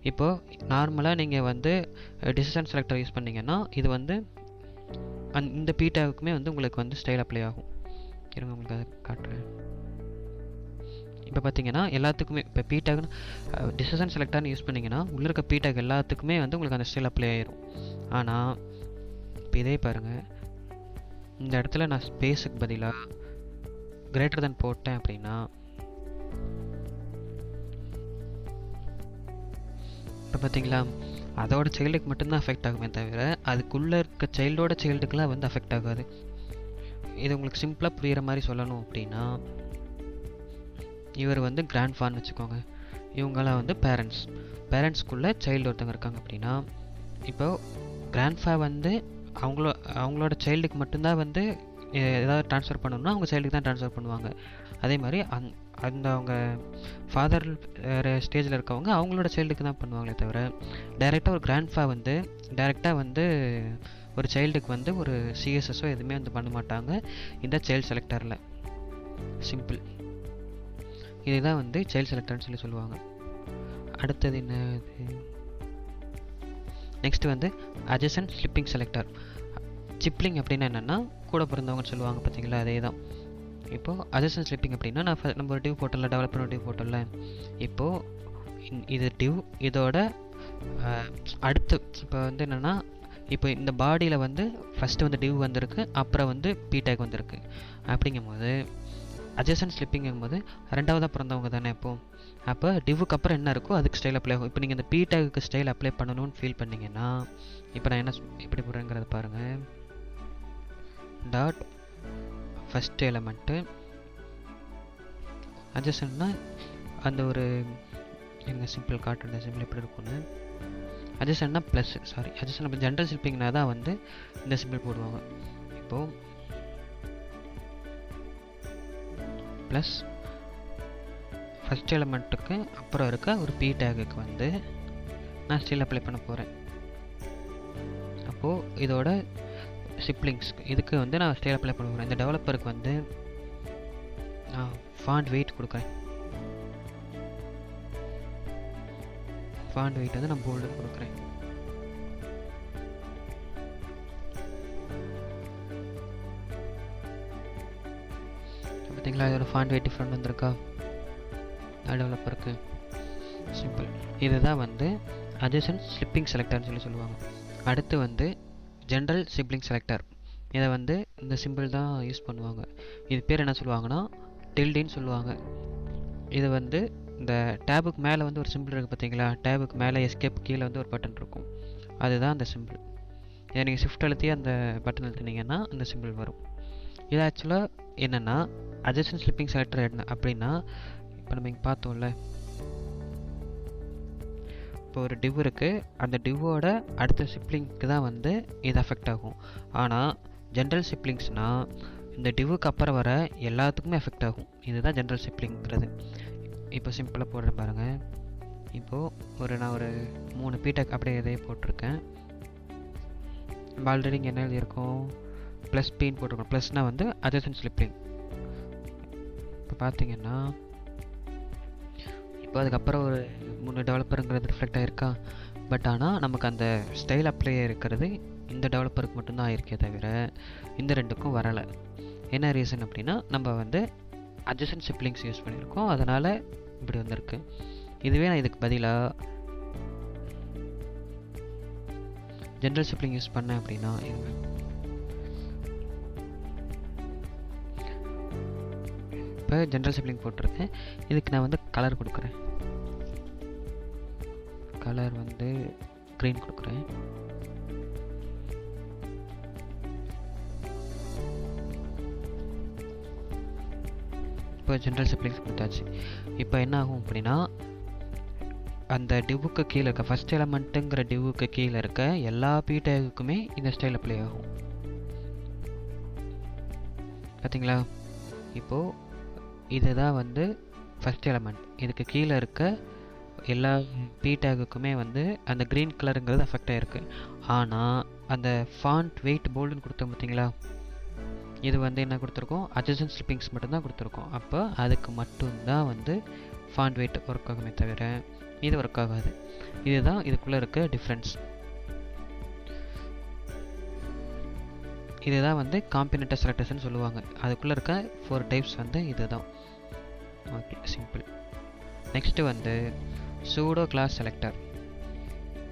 இப்போது நார்மலாக நீங்கள் வந்து டிசிஷன் செலக்டர் யூஸ் பண்ணிங்கன்னா இது வந்து இந்த பி டேக்குமே வந்து உங்களுக்கு வந்து ஸ்டைல் அப்ளை ஆகும். இருங்க உங்களுக்கு அதை காட்டுறேன். இப்போ பார்த்தீங்கன்னா எல்லாத்துக்குமே இப்போ பி டேக்னு டிசிஷன் செலக்டர்னு யூஸ் பண்ணிங்கன்னா உள்ளே இருக்க பி டேக் எல்லாத்துக்குமே வந்து உங்களுக்கு அந்த ஸ்டைல் அப்ளை ஆயிரும். ஆனால் இப்போ இதே பாருங்கள், இந்த இடத்துல நான் ஸ்பேஸுக்கு பதிலாக கிரேட்டர் தென் போட்டேன் அப்படின்னா இப்போ பார்த்தீங்களா அதோட சைல்டுக்கு மட்டும்தான் அஃபெக்ட் ஆகுமே தவிர அதுக்குள்ளே இருக்க சைல்டோட சைல்டுக்கெலாம் வந்து அஃபெக்ட் ஆகாது. இது உங்களுக்கு சிம்பிளாக புரிகிற மாதிரி சொல்லணும் அப்படின்னா இவர் வந்து கிராண்ட் ஃபான்னு வச்சுக்கோங்க, இவங்களாம் வந்து பேரண்ட்ஸ்க்குள்ளே சைல்டு ஒருத்தவங்க இருக்காங்க அப்படின்னா இப்போ கிராண்ட் ஃபா வந்து அவங்களோட சைல்டுக்கு மட்டும்தான் வந்து ஏதாவது ட்ரான்ஸ்ஃபர் பண்ணணும்னா அவங்க சைல்டுக்கு தான் ட்ரான்ஸ்ஃபர் பண்ணுவாங்க. அதே மாதிரி அந்த அவங்க ஃபாதர் ஸ்டேஜில் இருக்கவங்க அவங்களோட சைல்டுக்கு தான் பண்ணுவாங்களே தவிர டைரெக்டாக ஒரு கிராண்ட் ஃபா வந்து டைரெக்டாக வந்து ஒரு சைல்டுக்கு வந்து ஒரு சிஎஸ்எஸோ எதுவுமே வந்து பண்ண மாட்டாங்க இந்த சைல்டு செலக்டரில். சிம்பிள், இதுதான் வந்து சைல்டு செலக்டர்னு சொல்லுவாங்க. அடுத்தது என்ன, நெக்ஸ்ட் வந்து அட்ஜசன்ட் ஸ்லிப்பிங் செலக்டர். சிப்ளிங் அப்படின்னா என்னென்னா கூட பிறந்தவங்கன்னு சொல்லுவாங்க பார்த்தீங்களா, அதே தான். இப்போது அட்ஜசன்ட் ஸ்லிப்பிங் அப்படின்னா நம்ம ஒரு டிவ் போட்டோம்ல, டெவலப்பர் டிவ் போட்டோம்ல, இப்போது இது டிவ் இதோட அடுத்து இப்போ வந்து என்னென்னா இப்போ இந்த பாடியில் வந்து ஃபஸ்ட்டு வந்து டிவ் வந்திருக்கு, அப்புறம் வந்து பி டேக் வந்திருக்கு. அப்படிங்கும் போது அட்ஜசன்ட் ஸ்லிப்பிங்கும் போது ரெண்டாவதாக பிறந்தவங்க தானே. அப்போ டிவ்வுக்கு அப்புறம் என்ன இருக்கோ அதுக்கு ஸ்டைல் அப்ளை ஆகும். இப்போ நீங்கள் இந்த பி டேக்கு ஸ்டைல் அப்ளை பண்ணணும்னு ஃபீல் பண்ணிங்கன்னா இப்போ நான் என்ன எப்படி போடுறேங்கிறத பாருங்கள். டாட் ஃபஸ்ட் எலமெண்ட்டு அட்ஜசன்ட்னா அந்த ஒரு எனக்கு சிம்பிள் காட்டுற சிம்பிள் எப்படி இருக்கும்னு, அட்ஜசன்ட்னா ப்ளஸ் அட்ஜசன்ட் ஜென்ரல் ஸ்லிப்பிங்னா தான் வந்து இந்த சிம்பிள் போடுவாங்க. இப்போது ப்ளஸ் ஃபஸ்ட் எலமெண்ட்டுக்கு அப்புறம் இருக்க ஒரு பி டேகுக்கு வந்து நான் ஸ்டைல் அப்ளை பண்ண போகிறேன். அப்போது இதோட சிப்ளிங்ஸ் இதுக்கு வந்து நான் ஸ்டைல் அப்ளை பண்ண போகிறேன். இந்த டெவலப்பருக்கு வந்து நான் ஃபாண்ட் வெயிட் கொடுக்குறேன். ஃபாண்ட் வெயிட் வந்து நான் போல்டு கொடுக்குறேன். பார்த்தீங்களா இதோட ஃபாண்ட் வெயிட் டிஃப்ரெண்ட் வந்திருக்கா டெவலப்பருக்கு. சிம்பிள், இதுதான் வந்து அட்ஜசன்ட் ஸ்லிப்பிங் செலக்டர்னு சொல்லுவாங்க. அடுத்து வந்து ஜென்ரல் சிப்ளிங் செலக்டர். இதை வந்து இந்த சிம்பிள் தான் யூஸ் பண்ணுவாங்க. இது பேர் என்ன சொல்லுவாங்கன்னா டில்டின்னு சொல்லுவாங்க. இது வந்து இந்த டேபுக்கு மேலே வந்து ஒரு சிம்பிள் இருக்குது பார்த்தீங்களா, டேபுக்கு மேலே எஸ்கேப் கீழே வந்து ஒரு பட்டன் இருக்கும், அதுதான் அந்த சிம்பிள். இதை நீங்கள் ஷிஃப்ட் அழுத்தி அந்த பட்டன் அழுத்தினீங்கன்னா அந்த சிம்பிள் வரும். இது ஆக்சுவலாக என்னென்னா அட்ஜசன்ட் ஸ்லிப்பிங் செலக்டர் என்ன அப்படின்னா இப்போ நம்ம இங்கே பார்த்தோம்ல, இப்போ ஒரு டிவ் இருக்குது, அந்த டிவ்வோட அடுத்த சிப்ளிங்க்கு தான் வந்து இது அஃபெக்ட் ஆகும். ஆனால் ஜென்ரல் சிப்ளிங்ஸ்னால் இந்த டிவ்வுக்கு அப்புறம் வர எல்லாத்துக்குமே அஃபெக்ட் ஆகும். இதுதான் ஜென்ரல் சிப்ளிங்கிறது. இப்போ சிம்பிளாக போடுறேன் பாருங்கள். இப்போது நான் ஒரு 3 பீடெக் அப்படியே இதே போட்டிருக்கேன். நம்ம ஆல்ரெடி இங்கே என்ன எழுதியிருக்கோம், ப்ளஸ் பின்னு போட்டிருக்கோம். ப்ளஸ்னால் வந்து அட்ஜசன்ட் ஸ்லிப்பிங். இப்போ பார்த்தீங்கன்னா இப்போ அதுக்கப்புறம் ஒரு 3 டெவலப்பருங்கிறது ரிஃப்ளெக்ட் ஆகிருக்கா. பட் ஆனால் நமக்கு அந்த ஸ்டைல் அப்ளை இருக்கிறது இந்த டெவலப்பருக்கு மட்டும்தான் ஆயிருக்கே தவிர இந்த ரெண்டுக்கும் வரலை. என்ன ரீசன் அப்படின்னா நம்ம வந்து அட்ஜசன்ட் சிப்ளிங்ஸ் யூஸ் பண்ணியிருக்கோம், அதனால் இப்படி வந்திருக்கு. இதுவே நான் இதுக்கு பதிலாக ஜென்ரல் ஷிப்லிங் யூஸ் பண்ணேன் அப்படின்னா இப்போ ஜென்ரல் ஷிப்லிங் போட்டிருக்கேன். இதுக்கு நான் வந்து கலர் கொடுக்குறேன். கலர் வந்து க்ரீன் கொடுக்குறேன். இப்போ ஜென்ரல் ஷிப்லிங்ஸ் கொடுத்தாச்சு. இப்போ என்ன ஆகும் அப்படின்னா அந்த டிவுக்கு கீழே இருக்க ஃபஸ்ட் எலமெண்ட்டுங்கிற டிவுக்கு கீழே இருக்க எல்லா பீட்டேக்குமே இந்த ஸ்டைல் அப்ளை ஆகும். பார்த்தீங்களா? இப்போது இதுதான் வந்து ஃபஸ்ட் எலமெண்ட். இதுக்கு கீழே இருக்க எல்லா பீட்டேக்குமே வந்து அந்த க்ரீன் கலருங்கிறது அஃபெக்ட் ஆகிருக்கு. ஆனால் அந்த ஃபாண்ட் வெயிட் போல்டுன்னு கொடுத்தோம் பார்த்தீங்களா, இது வந்து என்ன கொடுத்துருக்கோம், அட்ஜசன்ட் ஸ்லிப்பிங்ஸ் மட்டும்தான் கொடுத்துருக்கோம். அப்போ அதுக்கு மட்டும்தான் வந்து ஃபாண்ட் வெயிட் ஒர்க் ஆகுமே தவிர இது ஒர்க் ஆகாது. இதுதான் இதுக்குள்ளே இருக்க டிஃப்ரென்ஸ். இதுதான் வந்து காம்பினேட்டர் செலக்டர்ஸ்னு சொல்லுவாங்க. அதுக்குள்ளே இருக்க 4 டைப்ஸ் வந்து இதுதான். Okay, simple. நெக்ஸ்ட்டு வந்து pseudo class selector.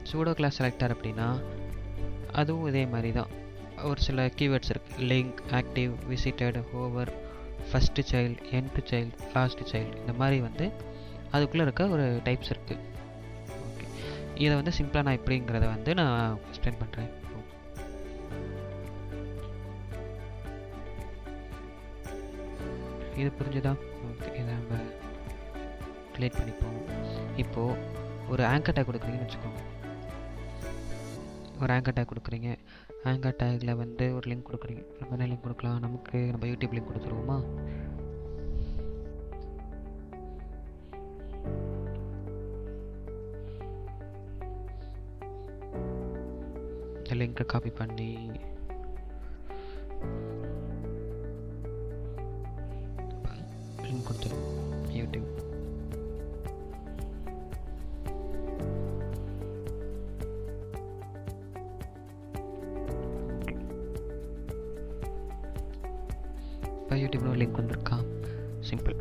Pseudo class selector அப்படின்னா அதுவும் இதே மாதிரி தான். ஒரு சில கீவேர்ட்ஸ் இருக்குது. Link, active, visited, hover, first child, nth child, last child, இந்த மாதிரி வந்து அதுக்குள்ளே இருக்க ஒரு டைப்ஸ் இருக்குது. ஓகே, இதை வந்து சிம்பிளாக நான் எப்படிங்கிறத வந்து நான் எக்ஸ்பிளைன் பண்ணுறேன். இது புரிஞ்சுதா? ஓகே, இதை நம்ம கிளியர் பண்ணிப்போம். இப்போது ஒரு ஆங்கர் டேக் கொடுக்குறீங்கன்னு வச்சுக்கோங்க. ஒரு ஆங்கர் டேக் கொடுக்குறீங்க. ஆங்கர் டேக்கில் வந்து ஒரு லிங்க் கொடுக்குறீங்க. நம்ம என்ன லிங்க் கொடுக்கலாம்? நம்ம யூடியூப் லிங்க் கொடுத்துருவோமா? இந்த லிங்கை காப்பி பண்ணி லிங்க் கொடுத்துருவோம் யூடியூப். இப்போ யூடியூப்ல ஒரு லிங்க் வந்திருக்கா? சிம்பிள்.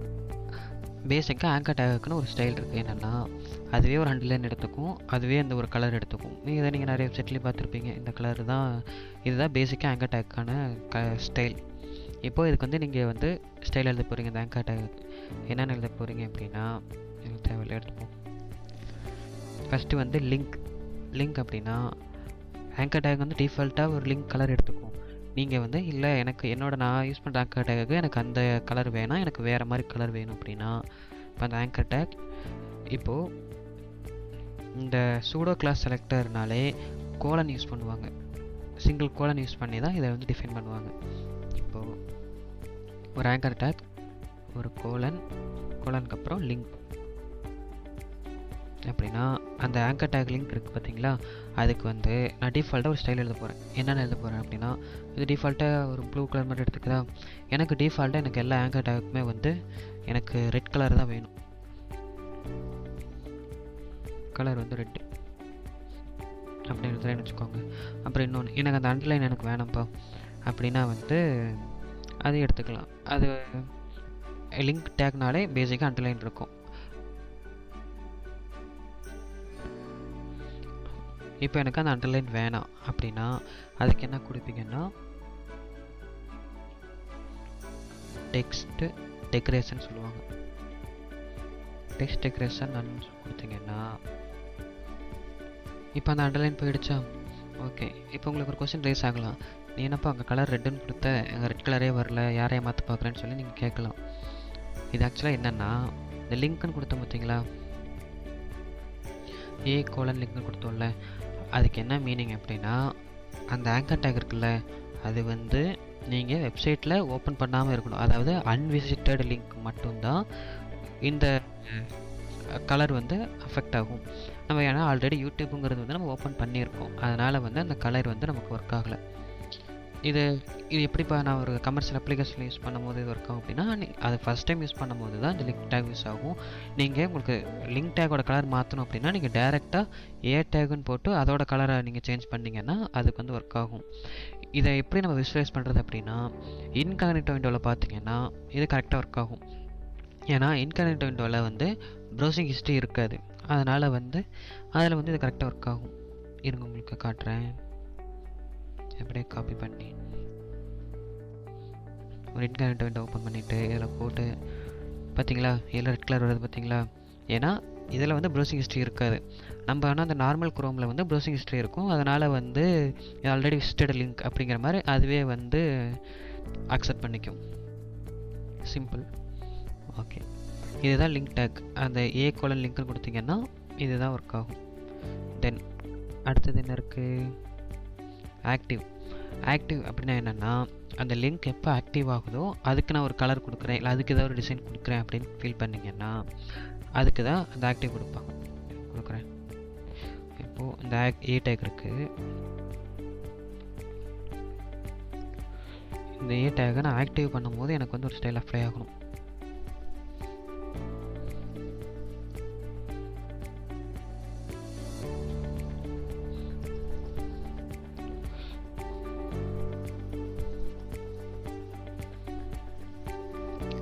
பேசிக்காக ஆங்கர் டேக்குன்னு ஒரு ஸ்டைல் இருக்குது. என்னென்னா அதுவே ஒரு அண்டர்லைன் எடுத்துக்கும், அதுவே அந்த ஒரு கலர் எடுத்துக்கும். இதை நீங்கள் நிறைய வெப்சைட்லேயும் பார்த்துருப்பீங்க. இந்த கலர் தான், இதுதான் பேசிக்காக ஆங்கர் டேக்கான ஸ்டைல். இப்போது இதுக்கு வந்து நீங்கள் வந்து ஸ்டைல் எழுத போகிறீங்க. இந்த ஆங்கர் டேக் என்னென்னு எழுத போகிறீங்க அப்படின்னா, எனக்கு தேவையில்லை, எடுத்துப்போம். ஃபஸ்ட்டு வந்து லிங்க் அப்படின்னா ஆங்கர் டேக் வந்து டிஃபால்ட்டாக ஒரு லிங்க் கலர் எடுத்துக்கும். நீங்கள் வந்து இல்லை எனக்கு நான் யூஸ் பண்ணுற ஆங்கர் டேக்கு எனக்கு அந்த கலர் வேணாம், எனக்கு வேறு மாதிரி கலர் வேணும் அப்படின்னா இப்போ அந்த ஆங்கர் டேக் இப்போது இந்த சூடோ கிளாஸ் செலக்டர்னாலே கோலன் யூஸ் பண்ணுவாங்க. சிங்கிள் கோலன் யூஸ் பண்ணி தான் இதை வந்து டிஃபைன் பண்ணுவாங்க. இப்போது ஒரு ஆங்கர் டேக், ஒரு கோலனுக்கு அப்புறம் லிங்க் அப்படின்னா அந்த ஆங்கர் டேக் லிங்க் இருக்குது பார்த்தீங்களா, அதுக்கு வந்து நான் டிஃபால்ட்டாக ஒரு ஸ்டைல் எழுத போகிறேன். என்னென்ன எழுத போகிறேன் அப்படின்னா, இது டிஃபால்ட்டாக ஒரு ப்ளூ கலர் மாதிரி எடுத்துக்கிறா. எனக்கு டிஃபால்ட்டாக எனக்கு எல்லா ஆங்கர் டேக்குமே வந்து எனக்கு ரெட் கலர் தான் வேணும். கலர் வந்து ரெட்டு அப்படின்னு எடுத்துகிறேன்னு வச்சுக்கோங்க. அப்புறம் இன்னொன்று, எனக்கு அந்த அண்டர்லைன் எனக்கு வேணாம்ப்பா அப்படின்னா வந்து அது எடுத்துக்கலாம். அது லிங்க் டேக்னாலே பேசிக்காக அண்டர்லைன் இருக்கும். இப்போ எனக்கு அந்த அண்டர்லைன் வேணாம் அப்படின்னா அதுக்கு என்ன கொடுப்பீங்கன்னா, டெக்ஸ்ட் டெக்கரேஷன் சொல்லுவாங்க. டெக்ஸ்ட் டெக்கரேஷன் நான் கொடுத்தீங்கன்னா இப்போ அந்த அண்டர்லைன் போயிடுச்சா? ஓகே, இப்போ உங்களுக்கு ஒரு கொஸ்டின் ரைஸ் ஆகலாம். நீ என்னப்பா அங்கே கலர் ரெட்டுன்னு கொடுத்த, அங்கே ரெட் கலரே வரல, யாரையும் மாற்ற பார்க்குறேன்னு சொல்லி நீங்கள் கேட்கலாம். இது ஆக்சுவலாக என்னென்னா, இந்த லிங்க்னு கொடுத்தோம் பார்த்தீங்களா, லிங்க்னு கொடுத்தோம்ல, அதுக்கு என்ன மீனிங் அப்படின்னா, அந்த ஆங்கர் டேக் இருக்குல்ல, அது வந்து நீங்கள் வெப்சைட்டில் ஓப்பன் பண்ணாமல் இருக்கணும். அதாவது அன்விசிட்டட் லிங்க் மட்டும்தான் இந்த கலர் வந்து அஃபெக்ட் ஆகும். நம்ம ஏன்னா ஆல்ரெடி யூடியூப்புங்கிறது வந்து நம்ம ஓப்பன் பண்ணியிருக்கோம், அதனால் வந்து அந்த கலர் வந்து நமக்கு ஒர்க் ஆகலை. இது எப்படிப்பா நான் ஒரு கமர்ஷியல் அப்ளிகேஷனில் யூஸ் பண்ணும்போது இது ஒர்க் ஆகும் அப்படின்னா, அது ஃபஸ்ட் டைம் யூஸ் பண்ணும்போது தான் இந்த லிங்க் டேக் யூஸ் ஆகும். நீங்கள் உங்களுக்கு லிங்க் டேக்கோட கலர் மாற்றணும் அப்படின்னா நீங்கள் டேரெக்டாக டேக்குன்னு போட்டு அதோட கலரை நீங்கள் சேஞ்ச் பண்ணிங்கன்னா அதுக்கு வந்து ஒர்க் ஆகும். இதை எப்படி நம்ம விசுவலைஸ் பண்ணுறது அப்படின்னா, இன்காக்னிட்டோ விண்டோவில் பார்த்தீங்கன்னா இது கரெக்டாக ஒர்க் ஆகும். ஏன்னா இன்காக்னிட்டோ விண்டோவில் வந்து ப்ரௌசிங் ஹிஸ்ட்ரி இருக்காது, அதனால் வந்து அதில் வந்து இது கரெக்டாக ஒர்க் ஆகும். இருங்க உங்களுக்கு காட்டுறேன். அப்படியே காப்பி பண்ணி ஒரு இன்கரண்ட் விண்டோ ஓப்பன் பண்ணிவிட்டு இதில் போட்டு பார்த்தீங்களா இதில் ரெட் கலர் வருது பார்த்தீங்களா. ஏன்னா இதில் வந்து ப்ரௌசிங் ஹிஸ்ட்ரி இருக்காது. நம்ம ஆனால் அந்த நார்மல் குரோமில் வந்து ப்ரௌசிங் ஹிஸ்ட்ரி இருக்கும். அதனால் வந்து ஆல்ரெடி விசிட்டட் லிங்க் அப்படிங்கிற மாதிரி அதுவே வந்து அக்செப்ட் பண்ணிக்கும். சிம்பிள். ஓகே, இதுதான் லிங்க் டேக். அந்த A:: லிங்க்னு கொடுத்தீங்கன்னா இதுதான் ஒர்க் ஆகும். தென் அடுத்தது என்ன இருக்குது, ஆக்டிவ். ஆக்டிவ் அப்படின்னா என்னென்னா அந்த லிங்க் எப்போ ஆக்டிவ் ஆகுதோ அதுக்கு நான் ஒரு கலர் கொடுக்குறேன், இல்லை அதுக்கு ஏதாவது ஒரு டிசைன் கொடுக்குறேன் அப்படின்னு ஃபீல் பண்ணிங்கன்னா அதுக்கு தான் அந்த ஆக்டிவ் கொடுக்குறேன். இப்போது இந்த A டேக் இருக்குது. இந்த A டேக்கை நான் ஆக்டிவ் பண்ணும்போது எனக்கு வந்து ஒரு ஸ்டைல் அப்ளை ஆகணும்.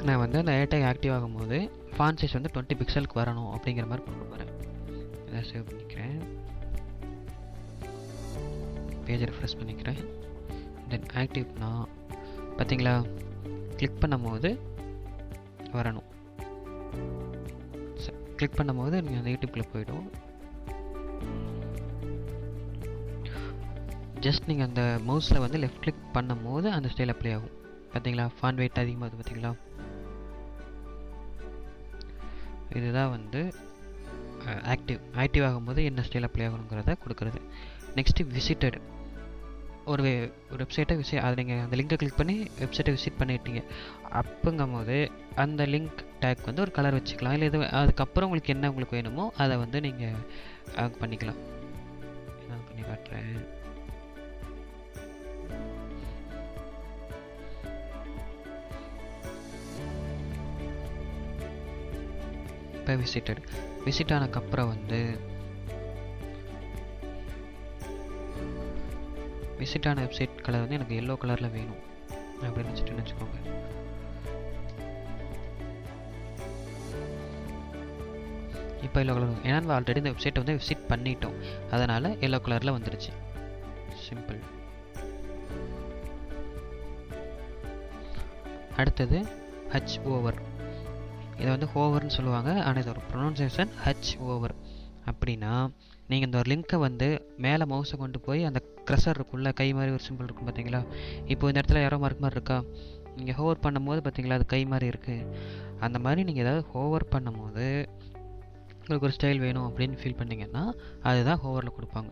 நான் வந்து அந்த A டேக் ஆக்டிவ் ஆகும்போது ஃபாண்ட் சைஸ் வந்து 20 பிக்சலுக்கு வரணும் அப்படிங்கிற மாதிரி கொண்டு போகிறேன். இதை சேவ் பண்ணிக்கிறேன், பேஜை ரெஃப்ரெஷ் பண்ணிக்கிறேன். தென் ஆக்டிவ்னா பார்த்தீங்களா கிளிக் பண்ணும்போது வரணும். கிளிக் பண்ணும்போது நீங்கள் அந்த யூடியூப்குள்ளே போய்டும். ஜஸ்ட் நீங்கள் அந்த மவுஸில் வந்து லெஃப்ட் கிளிக் பண்ணும்போது அந்த ஸ்டைல் அப்ளை ஆகும். பார்த்தீங்களா ஃபாண்ட் வெயிட் அதிகமாக பார்த்தீங்களா. இதுதான் வந்து ஆக்டிவ் ஆகும்போது என்ன ஸ்டைல் அப்ளை ஆகணுங்கிறத கொடுக்குறது. Next visited. ஒரு வெப்சைட்டை அதை நீங்கள் அந்த லிங்கை கிளிக் பண்ணி வெப்சைட்டை விசிட் பண்ணிட்டீங்க அப்படிங்கும் போது அந்த லிங்க் டேக் வந்து ஒரு கலர் வச்சுக்கலாம். இல்லை இது அதுக்கப்புறம் உங்களுக்கு என்ன உங்களுக்கு வேணுமோ அதை வந்து நீங்கள் பண்ணிக்கலாம். நான் பண்ணி காட்டுறேன். இப்போ விசிட் ஆனதுக்கப்புறம் வந்து விசிட் ஆன வெப்சைட் கலர் வந்து எனக்கு எல்லோ கலரில் வேணும் அப்படின்னு வச்சுக்கோங்க. இப்போ எல்லோ கலர், ஏன்னா நம்ம ஆல்ரெடி இந்த வெப்சைட்டை வந்து விசிட் பண்ணிட்டோம், அதனால் எல்லோ கலரில் வந்துடுச்சு. சிம்பிள். அடுத்தது ஹச் ஓவர். இதை வந்து ஹோவர்னு சொல்லுவாங்க, ஆனால் இது ஒரு ப்ரொனவுன்சியேஷன் ஹச் ஓவர். அப்படின்னா நீங்கள் இந்த ஒரு லிங்க்கை வந்து மேலே மவுஸை கொண்டு போய் அந்த க்ரஷர் இருக்குள்ள கை மாதிரி ஒரு சிம்பிள் இருக்கும் பார்த்தீங்களா. இப்போ இந்த இடத்துல யாரோ மார்க் மாதிரி இருக்கா, நீங்கள் ஹோவர் பண்ணும்போது பார்த்தீங்களா அது கை மாதிரி இருக்குது. அந்த மாதிரி நீங்கள் ஏதாவது ஹோவர் பண்ணும்போது உங்களுக்கு ஒரு ஸ்டைல் வேணும் அப்படின்னு ஃபீல் பண்ணிங்கன்னா அதுதான் ஹோவரில் கொடுப்பாங்க.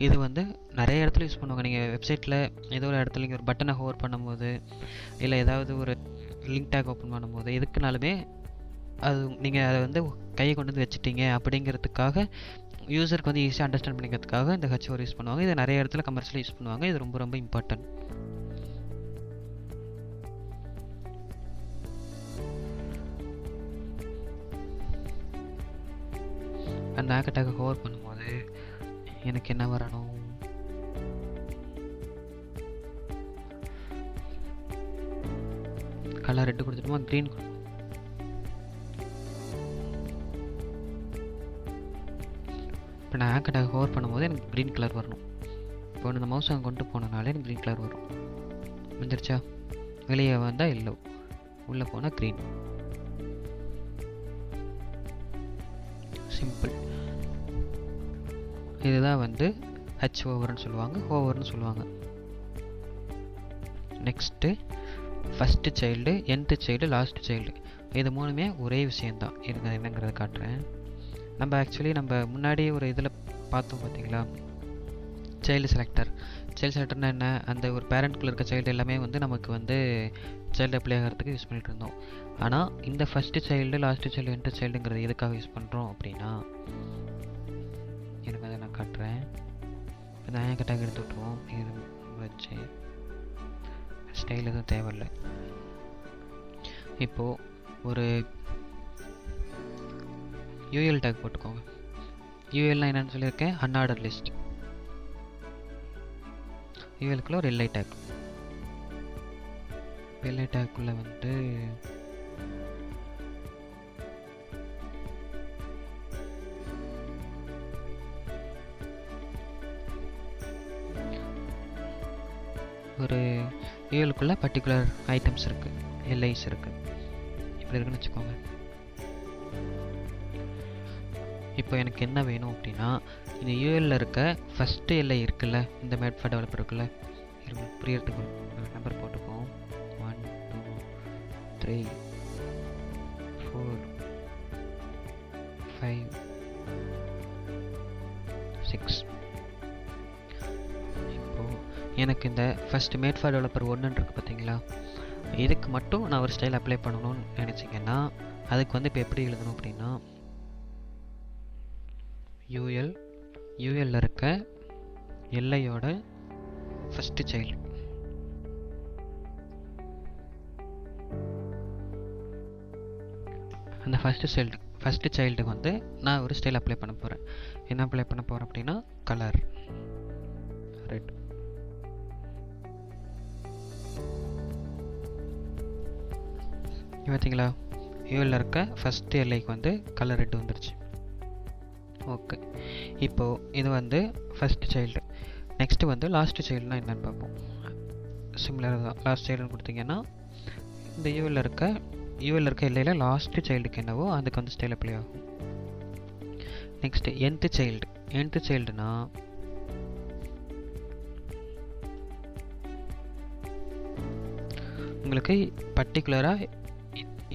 இது வந்து நிறைய இடத்துல யூஸ் பண்ணுவாங்க. நீங்கள் வெப்சைட்டில் ஏதோ ஒரு இடத்துல நீங்கள் ஒரு பட்டனை ஹோவர் பண்ணும்போது, இல்லை ஏதாவது ஒரு லிங்க் டேக் ஓப்பன் பண்ணும்போது, எதுக்குனாலுமே அது நீங்கள் அதை வந்து கையை கொண்டு வந்து வச்சுட்டீங்க அப்படிங்கிறதுக்காக யூசருக்கு வந்து ஈஸியாக அண்டர்ஸ்டாண்ட் பண்ணிக்கிறதுக்காக இந்த ஹெச்ஓஆர் யூஸ் பண்ணுவாங்க. இது நிறைய இடத்துல கமர்ஷியலாக யூஸ் பண்ணுவாங்க. இது ரொம்ப ரொம்ப இம்பார்ட்டன்ட். அந்த ஆக்கட்டாக ஹோவர் பண்ணும்போது எனக்கு என்ன வரணும், கலர் ரெட்டு கொடுத்துட்டோமா, க்ரீன். இப்போ நான் ஆக்கட்டாக ஹோவர் பண்ணும்போது எனக்கு க்ரீன் கலர் வரணும். இப்போ இந்த மவுஸ் அங்கே கொண்டு போனனாலே எனக்கு க்ரீன் கலர் வரும். வந்துருச்சா. வெளியே வந்தால் எல்லோ, உள்ளே போனால் க்ரீன். சிம்பிள். இதுதான் வந்து ஹச் ஓவர்னு சொல்லுவாங்க, ஹோவர்னு சொல்லுவாங்க. Next first child, nth child, last child. இது மூணுமே ஒரே விஷயந்தான். இருங்க என்னங்கிறத காட்டுறேன். நம்ம ஆக்சுவலி நம்ம முன்னாடி ஒரு இதில் பார்த்தோம் பார்த்தீங்களா, சைல்டு செலக்டர்னால் என்ன, அந்த ஒரு பேரண்ட்குள்ளே இருக்க சைல்டு எல்லாமே வந்து நமக்கு வந்து சைல்டு அப்ளை ஆகிறதுக்கு யூஸ் பண்ணிகிட்டு இருந்தோம். ஆனால் இந்த ஃபஸ்ட்டு சைல்டு, லாஸ்ட்டு சைல்டு, என்ட்டு சைல்டுங்கிறது எதுக்காக யூஸ் பண்ணுறோம் அப்படின்னா, எனக்கு அதை நான் காட்டுறேன். இப்போ நான் ஏன் கட்டாக எடுத்து விட்டுருவோம். இது வச்சு ஸ்டைல் எதுவும் தேவையில்லை. இப்போது ஒரு யூஎல் டேக் போட்டுக்கோங்க. யூஎல்னால் என்னென்னு சொல்லியிருக்கேன், அன்ஆர்டர் லிஸ்ட். யூஎல்குள்ளே ஒரு எல்ஐ டேக். எல்ஐ டேக்குள்ளே வந்து ஒரு யூஎலுக்குள்ளே பர்டிகுலர் ஐட்டம்ஸ் இருக்குது, எல்ஐஸ் இருக்குது, இப்படி இருக்குன்னு வச்சுக்கோங்க. இப்போ எனக்கு என்ன வேணும் அப்படின்னா, இந்த யூஎல்ல இருக்க ஃபஸ்ட்டு எல்ஐ இருக்குல்ல, இந்த மேட் ஃபார் டெவலப்பர் இருக்குல்ல, புரியறதுக்கு ஒரு நம்பர் போட்டுப்போம். 1 2 3 4 5 6. இப்போது எனக்கு இந்த ஃபஸ்ட்டு மேட் ஃபார் டெவலப்பர் 1 இருக்குது பார்த்தீங்களா, இதுக்கு மட்டும் நான் ஒரு ஸ்டைல் அப்ளை பண்ணணும்னு நினச்சிங்கன்னா அதுக்கு வந்து இப்போ எப்படி எழுதணும் அப்படின்னா, யூஎல்ல இருக்க எல்ஐயோட ஃபஸ்ட்டு சைல்டு, அந்த ஃபஸ்ட்டு சைல்டுக்கு வந்து நான் ஒரு ஸ்டைல் அப்ளை பண்ண போகிறேன். என்ன அப்ளை பண்ண போகிறேன் அப்படின்னா, கலர் ரெட். பார்த்தீங்களா, யூஎல்ல இருக்க ஃபஸ்ட்டு எல்ஐக்கு வந்து கலர் ரெட் வந்துருச்சு. ஓகே, இப்போது இது வந்து ஃபஸ்ட்டு சைல்டு. நெக்ஸ்ட்டு வந்து லாஸ்ட்டு சைல்டுனால் என்னென்னு பார்ப்போம். சிமிலர் தான். லாஸ்ட் சைல்டுன்னு கொடுத்தீங்கன்னா இந்த யூஎல்ல இருக்க எல்லையில் லாஸ்ட்டு சைல்டுக்கு என்னவோ அதுக்கு வந்து ஸ்டைல் அப்ளை ஆகும். நெக்ஸ்ட்டு nth சைல்டுனா உங்களுக்கு பர்டிகுலராக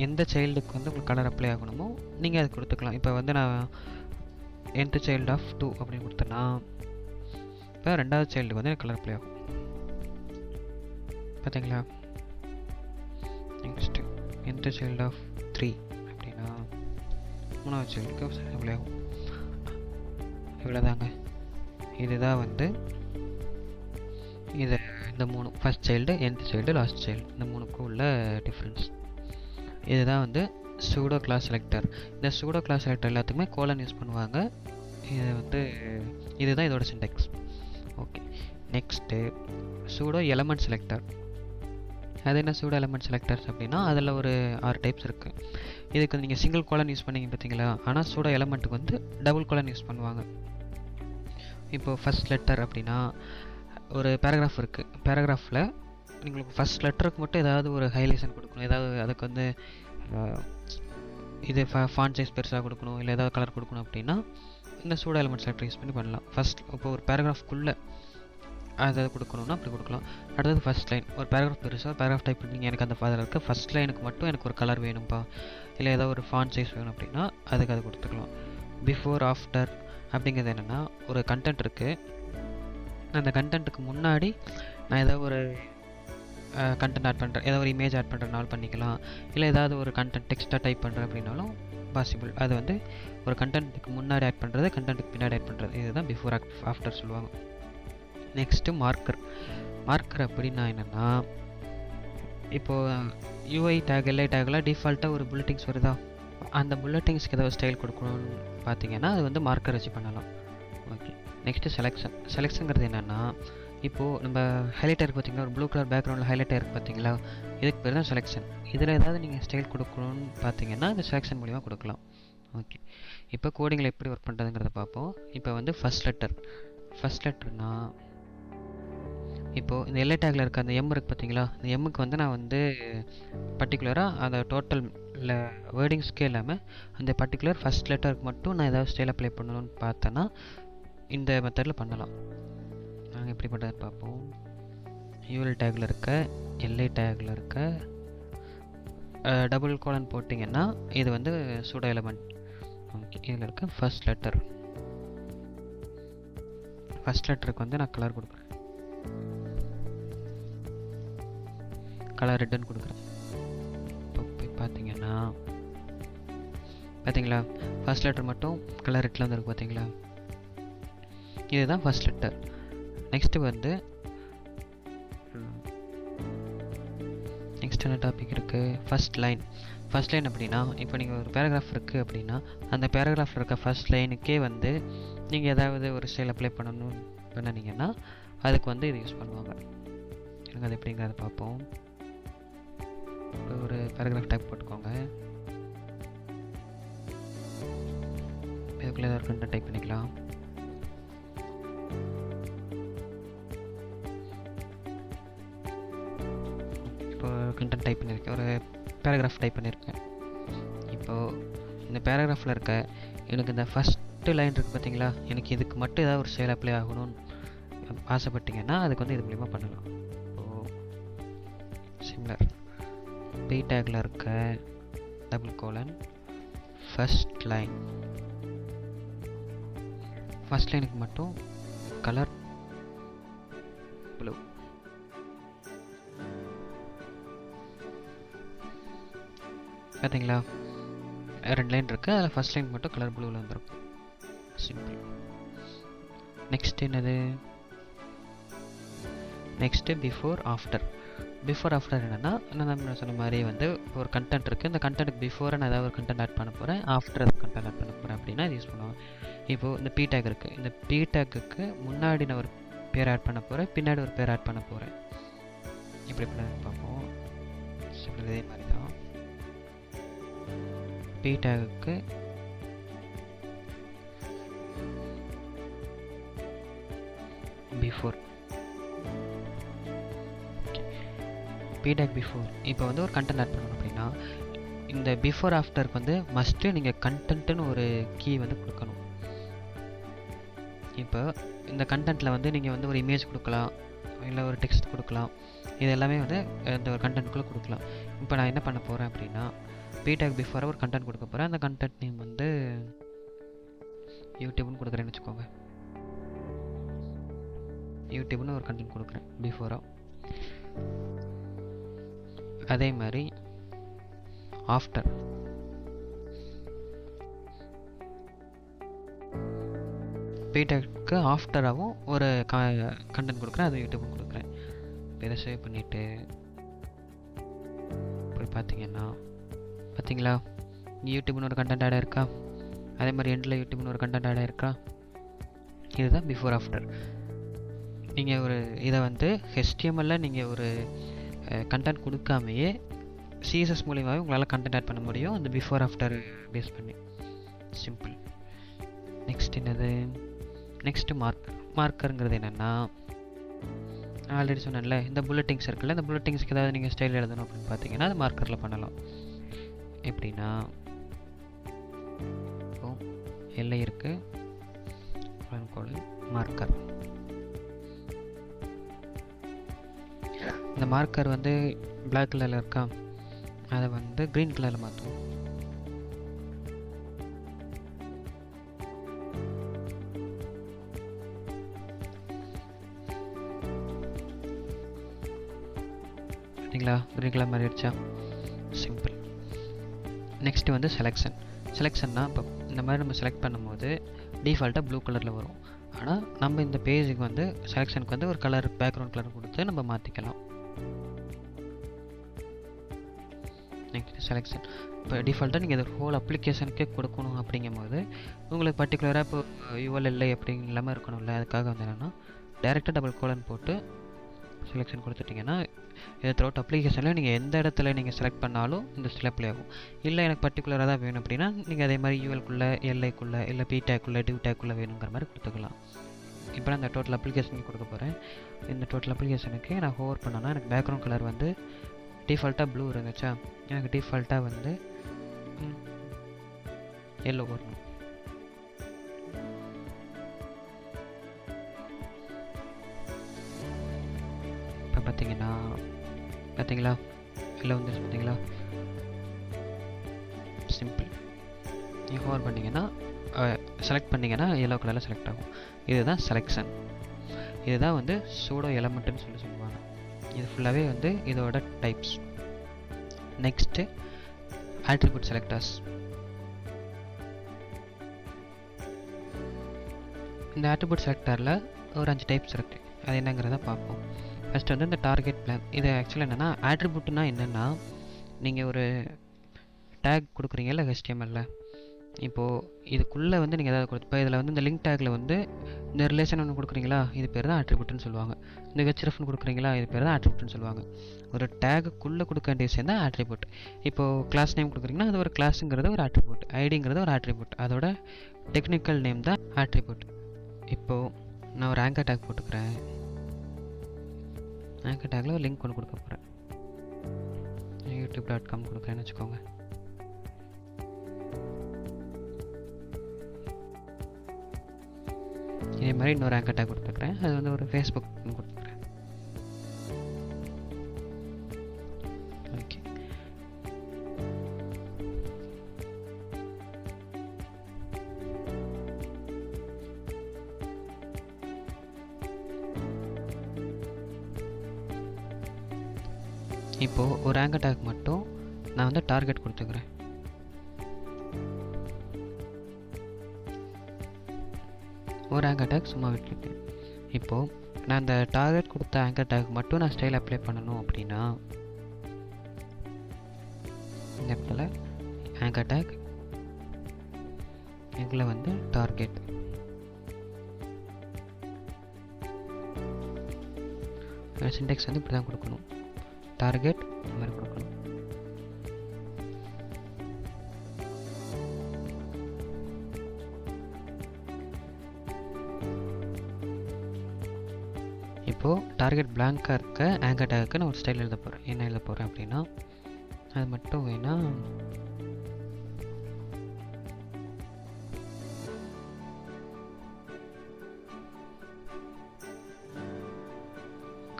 எந்த சைல்டுக்கு வந்து உங்களுக்கு கலர் அப்ளை ஆகணுமோ நீங்கள் அது கொடுத்துக்கலாம். இப்போ வந்து நான் nth child of 2 அப்படின்னு கொடுத்தேன்னா இப்போ ரெண்டாவது சைல்டுக்கு வந்து கலர் அப்ளை ஆகும். பார்த்தீங்களா, நெக்ஸ்ட்டு nth child of 3 அப்படின்னா மூணாவது சைல்டுக்கு அப்ளை ஆகும். இவ்வளோதாங்க. இதுதான் வந்து இந்த மூணு first child, nth child, last child, இந்த மூணுக்கும் உள்ள டிஃப்ரென்ஸ். இதுதான் வந்து சூடோ கிளாஸ் செலக்டர். இந்த சூடோ கிளாஸ் செலக்டர் எல்லாத்துக்குமே கோலன் யூஸ் பண்ணுவாங்க. இது வந்து இதுதான் இதோட syntax. Okay, next pseudo element selector. அது என்ன சூடோ எலமெண்ட் செலக்டர்ஸ் அப்படின்னா, அதில் ஒரு 6 டைப்ஸ் இருக்குது. இதுக்கு நீங்கள் சிங்கிள் கோலன் யூஸ் பண்ணிங்க பார்த்தீங்களா, ஆனால் சூடோ எலமெண்ட்டுக்கு வந்து டபுள் கோலன் யூஸ் பண்ணுவாங்க. இப்போது ஃபஸ்ட் லெட்டர் அப்படின்னா ஒரு பேராகிராஃப் இருக்குது. பேராகிராஃபில் உங்களுக்கு ஃபஸ்ட் லெட்டருக்கு மட்டும் ஏதாவது ஒரு ஹைலைசன் கொடுக்கணும், ஏதாவது அதுக்கு வந்து இது ஃபாண்ட் சைஸ் பெருசாக கொடுக்கணும், இல்லை ஏதாவது கலர் கொடுக்கணும் அப்படின்னா இந்த சூடோ எலமெண்ட் செலக்டர் யூஸ் பண்ணி பண்ணலாம். ஃபஸ்ட் இப்போ ஒரு பேராகிராஃப்குள்ளே அதை கொடுக்கணுன்னா அப்படி கொடுக்கலாம். அடுத்தது ஃபஸ்ட் லைன், ஒரு பேராகிராஃப் பெருசாக பேராகிராஃப் டைப் பண்ணிங்க, எனக்கு அந்த ஃபாதர் இருக்குது, ஃபஸ்ட் லைனுக்கு மட்டும் எனக்கு ஒரு கலர் வேணும்ப்பா, இல்லை ஏதாவது ஒரு ஃபாண்ட் சைஸ் வேணும் அப்படின்னா அதுக்கு அது கொடுத்துக்கலாம். பிஃபோர் ஆஃப்டர் அப்படிங்கிறது என்னென்னா, ஒரு கண்டென்ட் இருக்குது, அந்த கண்டென்ட்டுக்கு முன்னாடி நான் ஏதாவது ஒரு கண்டென்ட் ஆட் பண்ணுறேன், ஏதாவது ஒரு இமேஜ் ஆட் பண்ணுறதுனாலும் பண்ணிக்கலாம், இல்லை ஏதாவது ஒரு கண்டென்ட் டெக்ஸ்ட்டாக டைப் பண்ணுறேன் அப்படின்னாலும் பாசிபிள். அது வந்து ஒரு கண்டென்ட்டுக்கு முன்னாடி ஆட் பண்ணுறது, கண்டென்ட்டுக்கு பின்னாடி ஆட் பண்ணுறது, இதுதான் பிஃபோர் ஆஃப்டர் சொல்லுவாங்க. நெக்ஸ்ட்டு மார்க்கர் அப்படின்னா என்னென்னா, இப்போது யூஐ டேக், எல்ஐ டேக்லாம் டிஃபால்ட்டாக ஒரு புல்லட்டிங்ஸ் வருதா, அந்த புல்லட்டிங்ஸ்க்கு ஏதாவது ஸ்டைல் கொடுக்கணும்னு பார்த்தீங்கன்னா அது வந்து மார்க்கர் வச்சு பண்ணலாம். ஓகே, நெக்ஸ்ட்டு செலெக்ஷன்ங்கிறது என்னென்னா, இப்போது நம்ம ஹைலைட்டாக இருக்குது பார்த்தீங்களா, ஒரு ப்ளூ கலர் பேக்ரவுண்டில் ஹைலைட்டாக இருக்குது பார்த்தீங்களா, இதுக்கு பேர் தான் செலெக்ஷன். இதில் ஏதாவது நீங்கள் ஸ்டைல் கொடுக்கணும்னு பார்த்தீங்கன்னா இந்த செலெக்ஷன் மூலிமா கொடுக்கலாம். ஓகே, இப்போ கோடிங்கில் எப்படி ஒர்க் பண்ணுறதுங்கிறத பார்ப்போம். இப்போ வந்து ஃபஸ்ட் லெட்டர்னா இப்போது இந்த எல்ஐ டேக்கில் இருக்க அந்த எம் இருக்குது பார்த்தீங்களா, இந்த எம்முக்கு வந்து நான் வந்து பர்டிகுலராக அந்த டோட்டல் இல்லை வேர்டிங்ஸ்க்கே இல்லாமல் அந்த பர்டிகுலர் ஃபஸ்ட் லெட்டருக்கு மட்டும் நான் ஏதாவது ஸ்டைல் அப்ளை பண்ணணும்னு பார்த்தேன்னா இந்த மெத்தடில் பண்ணலாம். நாங்கள் எப்படி பண்ணுறதுன்னு பார்ப்போம். யூஎல் டேக்கில் இருக்க எல்ஐ டேக்கில் இருக்க டபுள் கோலன் போட்டிங்கன்னா இது வந்து சூடோ எலமெண்ட். ஓகே, இதில் இருக்க ஃபஸ்ட் லெட்டருக்கு வந்து நான் கலர் கொடுக்குறேன், கலர் ரெட்டுன்னு கொடுக்குறேன். இப்போ போய் பார்த்தீங்கன்னா ஃபஸ்ட் லெட்டர் மட்டும் கலர் ரெட்டில் வந்துருக்கு பார்த்தீங்களா, இதுதான் ஃபஸ்ட் லெட்டர். நெக்ஸ்ட்டு வந்து நெக்ஸ்ட் என்ன டாபிக் இருக்குது, ஃபஸ்ட் லைன் அப்படின்னா இப்போ நீங்கள் ஒரு பேராகிராஃப் இருக்குது அப்படின்னா அந்த பேராகிராஃபில் இருக்க ஃபஸ்ட் லைனுக்கே வந்து நீங்கள் ஏதாவது ஒரு ஸ்டைல் அப்ளை பண்ணினீங்கன்னா அதுக்கு வந்து இது யூஸ் பண்ணுவாங்க. எனக்கு அது எப்படிங்கிறத பார்ப்போம். இப்போ ஒரு பேராகிராஃப் டைப் போட்டுக்கோங்க, இதுக்குள்ளே ஏதாவது கண்டென்ட் டைப் பண்ணிக்கலாம். இப்போ கண்டென்ட் டைப் பண்ணியிருக்கேன், ஒரு பேராகிராஃப் டைப் பண்ணியிருக்கேன். இப்போது இந்த பேராகிராஃபில் இருக்க எனக்கு இந்த ஃபஸ்ட்டு லைன் இருக்குது பார்த்தீங்களா, எனக்கு இதுக்கு மட்டும் ஏதாவது ஒரு செயல் அப்ளை ஆகணும்னு ஆசைப்பட்டீங்கன்னா அதுக்கு வந்து இது மூலிமா பண்ணலாம். இப்போது சிமிலர் பி டேக்கில் இருக்க டபுள் கோலன் ஃபஸ்ட் லைனுக்கு மட்டும் கலர் ப்ளூ. பார்த்தீங்களா, 2 லைன் இருக்குது, அதில் ஃபஸ்ட் லைன் மட்டும் கலர் ப்ளூவில் வந்துருக்கும். சிம்பிள். நெக்ஸ்ட் என்னது, நெக்ஸ்ட்டு பிஃபோர் ஆஃப்டர். என்னென்னா நம்ம சொன்ன மாதிரி வந்து ஒரு கண்டென்ட் இருக்குது, இந்த கண்டென்ட்டுக்கு பிஃபோராக நான் ஏதாவது ஒரு கண்டென்ட் ஆட் பண்ண போகிறேன், ஆஃப்டர் கண்டென்ட் ஆட் பண்ண போகிறேன் அப்படின்னா இது யூஸ் பண்ணுவேன். இப்போது இந்த பி டேக் இருக்குது, இந்த பி டேக்குக்கு முன்னாடி நான் ஒரு பேர் ஆட் பண்ண போகிறேன், பின்னாடி ஒரு பேர் ஆட் பண்ண போகிறேன். இப்படி பண்ண பார்ப்போம். சிம்பிள். இதே மாதிரி தான் பி டேக்குக்கு பிஃபோர், பிடேக் பிஃபோர். இப்போ வந்து ஒரு கண்டென்ட் ஆட் பண்ணணும் அப்படின்னா இந்த பிஃபோர் ஆஃப்டருக்கு வந்து மஸ்ட்டு நீங்கள் கண்டென்ட்டுன்னு ஒரு கீ வந்து கொடுக்கணும். இப்போ இந்த கண்டென்ட்டில் வந்து நீங்கள் வந்து ஒரு இமேஜ் கொடுக்கலாம், இல்லை ஒரு டெக்ஸ்ட் கொடுக்கலாம், இது எல்லாமே வந்து இந்த ஒரு கண்டென்ட்குள்ளே கொடுக்கலாம். இப்போ நான் என்ன பண்ண போகிறேன் அப்படின்னா பிடேக் பிஃபோராக ஒரு கண்டென்ட் கொடுக்க போகிறேன். அந்த கண்டென்ட் நேம் வந்து யூடியூப்னு கொடுக்குறேன்னு வச்சுக்கோங்க. யூடியூப்னு ஒரு கண்டென்ட் கொடுக்குறேன் பிஃபோராக. அதே மாதிரி ஆஃப்டர் பிடெக்கு ஆஃப்டராகவும் ஒரு கண்டென்ட் கொடுக்குறேன், அது யூடியூப்னு கொடுக்குறேன். இதை சேவ் பண்ணிவிட்டு போய் பார்த்தீங்களா யூடியூப்னு ஒரு கண்டென்ட் ஆட் ஆயிருக்கா, அதே மாதிரி எண்டில் யூடியூப்னு ஒரு கண்டென்ட் ஆட் ஆயிருக்கா. இதுதான் பிஃபோர் ஆஃப்டர். நீங்கள் ஒரு இதை வந்து HTML நீங்கள் ஒரு கண்டென்ட் கொடுக்காமையே சிஎஸ்எஸ் மூலியமாகவே உங்களால் கண்டென்ட் ஆட் பண்ண முடியும் இந்த பிஃபோர் ஆஃப்டர் பேஸ் பண்ணி. சிம்பிள். நெக்ஸ்ட் என்னது, நெக்ஸ்ட்டு மார்க்கருங்கிறது என்னென்னா ஆல்ரெடி சொன்னேன்ல, இந்த புல்லட்டிங்ஸ் இருக்குல்ல, இந்த புல்லட்டிங்ஸ்க்கு ஏதாவது நீங்கள் ஸ்டைல் எழுதணும் அப்படின்னு பார்த்தீங்கன்னா அது மார்க்கரில் பண்ணலாம். எப்படின்னா எல்லை இருக்குது, மார்க்கர். இந்த மார்க்கர் வந்து பிளாக் கலரில் இருக்கா, அதை வந்து க்ரீன் கலரில் மாற்றுவோம். சரிங்களா, க்ரீன் கலர் மாறிடுச்சா. சிம்பிள். நெக்ஸ்ட்டு வந்து செலெக்ஷன்னா இப்போ இந்த மாதிரி நம்ம செலக்ட் பண்ணும்போது டிஃபால்ட்டாக ப்ளூ கலரில் வரும். ஆனால் நம்ம இந்த பேஜுக்கு வந்து செலெக்ஷனுக்கு வந்து ஒரு கலர், பேக்ரவுண்ட் கலர் கொடுத்து நம்ம மாற்றிக்கலாம். Next selection. இப்போ டிஃபால்ட்டாக நீங்கள் இது ஹோல் அப்ளிகேஷனுக்கே கொடுக்கணும் அப்படிங்கும்போது உங்களுக்கு பர்டிகுலராக இப்போ ULL அப்படிங்க இல்லாமல் இருக்கணும்ல, அதுக்காக வந்து என்னென்னா டேரெக்டாக டபுள் கோலன் போட்டு செலெக்ஷன் கொடுத்துட்டிங்கன்னா இதை த்ரோட் அப்ளிகேஷனில் நீங்கள் எந்த இடத்துல நீங்கள் செலக்ட் பண்ணாலும் இந்த ஸ்டைல் அப்ளை ஆகும். இல்லை எனக்கு பர்டிகுலராக தான் வேணும் அப்படின்னா நீங்கள் அதே மாதிரி ULக்குள்ளே, LIக்குள்ளே, இல்லை PTAGக்குள்ளே, DIV வேணுங்கிற மாதிரி கொடுத்துக்கலாம். இப்போ நான் இந்த டோட்டல் அப்ளிகேஷனுக்கு கொடுக்க போகிறேன். இந்த டோட்டல் அப்ளிகேஷனுக்கு நான் ஹோவர் பண்ணேன்னா எனக்கு பேக்ரவுண்ட் கலர் வந்து டிஃபால்ட்டாக ப்ளூ இருந்துச்சா, எனக்கு டிஃபால்ட்டாக வந்து எல்லோ வரணும். இப்போ பார்த்தீங்களா எல்லோ வந்துருச்சு பார்த்தீங்களா. சிம்பிள். நீங்கள் ஹோவர் பண்ணிங்கன்னா செலக்ட் பண்ணிங்கன்னா எல்லோ கலரில் செலக்ட் ஆகும். இதுதான் செலெக்ஷன். இதுதான் வந்து சூடோ எலமெண்ட்டுன்னு சொல்லுவாங்க. இது ஃபுல்லாகவே வந்து இதோட டைப்ஸ். Next attribute selectors. இந்த ஆட்ரிபியூட் செலக்டரில் ஒரு 5 டைப்ஸ் இருக்குது. அது என்னங்கிறத பார்ப்போம். ஃபஸ்ட்டு வந்து இந்த டார்கெட் பிளான். இது ஆக்சுவலாக என்னென்னா ஆட்ரிபியூட்னா என்னென்னா நீங்கள் ஒரு டேக் கொடுக்குறீங்கல்ல HTML, இப்போது இதுக்குள்ளே வந்து நீங்கள் ஏதாவது இப்போ இதில் வந்து இந்த லிங்க் டேக்கில் வந்து இந்த ரிலேஷன் ஒன்று கொடுக்குறீங்களா, இது பேர் தான் ஆட்ரிபியூட்னு சொல்லுவாங்க. இந்த ஹெச்ரெஃப்னு கொடுக்குறீங்களா, இது பேர் தான் ஆட்ரிபியூட்னு சொல்லுவாங்க. ஒரு டேக்குள்ளே கொடுக்க வேண்டிய விஷயம் தான் ஆட்ரிபியூட். இப்போது கிளாஸ் நேம் கொடுக்குறீங்கன்னா அது ஒரு கிளாஸுங்கிறது ஒரு ஆட்ரிபியூட், ஐடிங்கிறது ஒரு ஆட்ரிபியூட், அதோட டெக்னிக்கல் நேம் தான் ஆட்ரிபியூட். இப்போது நான் ஒரு ஆங்கர் டேக் போட்டுக்கிறேன். ஆங்கர் டேக்கில் ஒரு லிங்க் ஒன்று கொடுக்க போகிறேன். youtube.com கொடுக்குறேன்னு வச்சுக்கோங்க. இதே மாதிரி இன்னொரு ஆங்கர் டேக் கொடுத்துக்கிறேன். அது வந்து ஒரு ஃபேஸ்புக் கொடுத்துக்கிறேன். ஓகே, இப்போது ஒரு ஆங்கர் டேக் மட்டும் நான் வந்து டார்கெட் கொடுத்துக்கிறேன். ஒரு ஆங்கர் டேக் சும்மா விட்டுருக்கேன். இப்போது நான் அந்த டார்கெட் கொடுத்த ஆங்கர் டேக் மட்டும் நான் ஸ்டைல் அப்ளை பண்ணணும் அப்படின்னா இந்த இடத்துல ஆங்கர் டேக் இதில் வந்து டார்கெட் சின்டெக்ஸ் வந்து இப்படி தான் கொடுக்கணும். டார்கெட் இந்த மாதிரி கொடுக்கணும். இப்போது டார்கெட் பிளாங்காக இருக்க ஆங்கர் டேக்கு நான் ஒரு ஸ்டைல் எழுத போகிறேன். என்ன எழுத போகிறேன் அப்படின்னா அது மட்டும் வேணா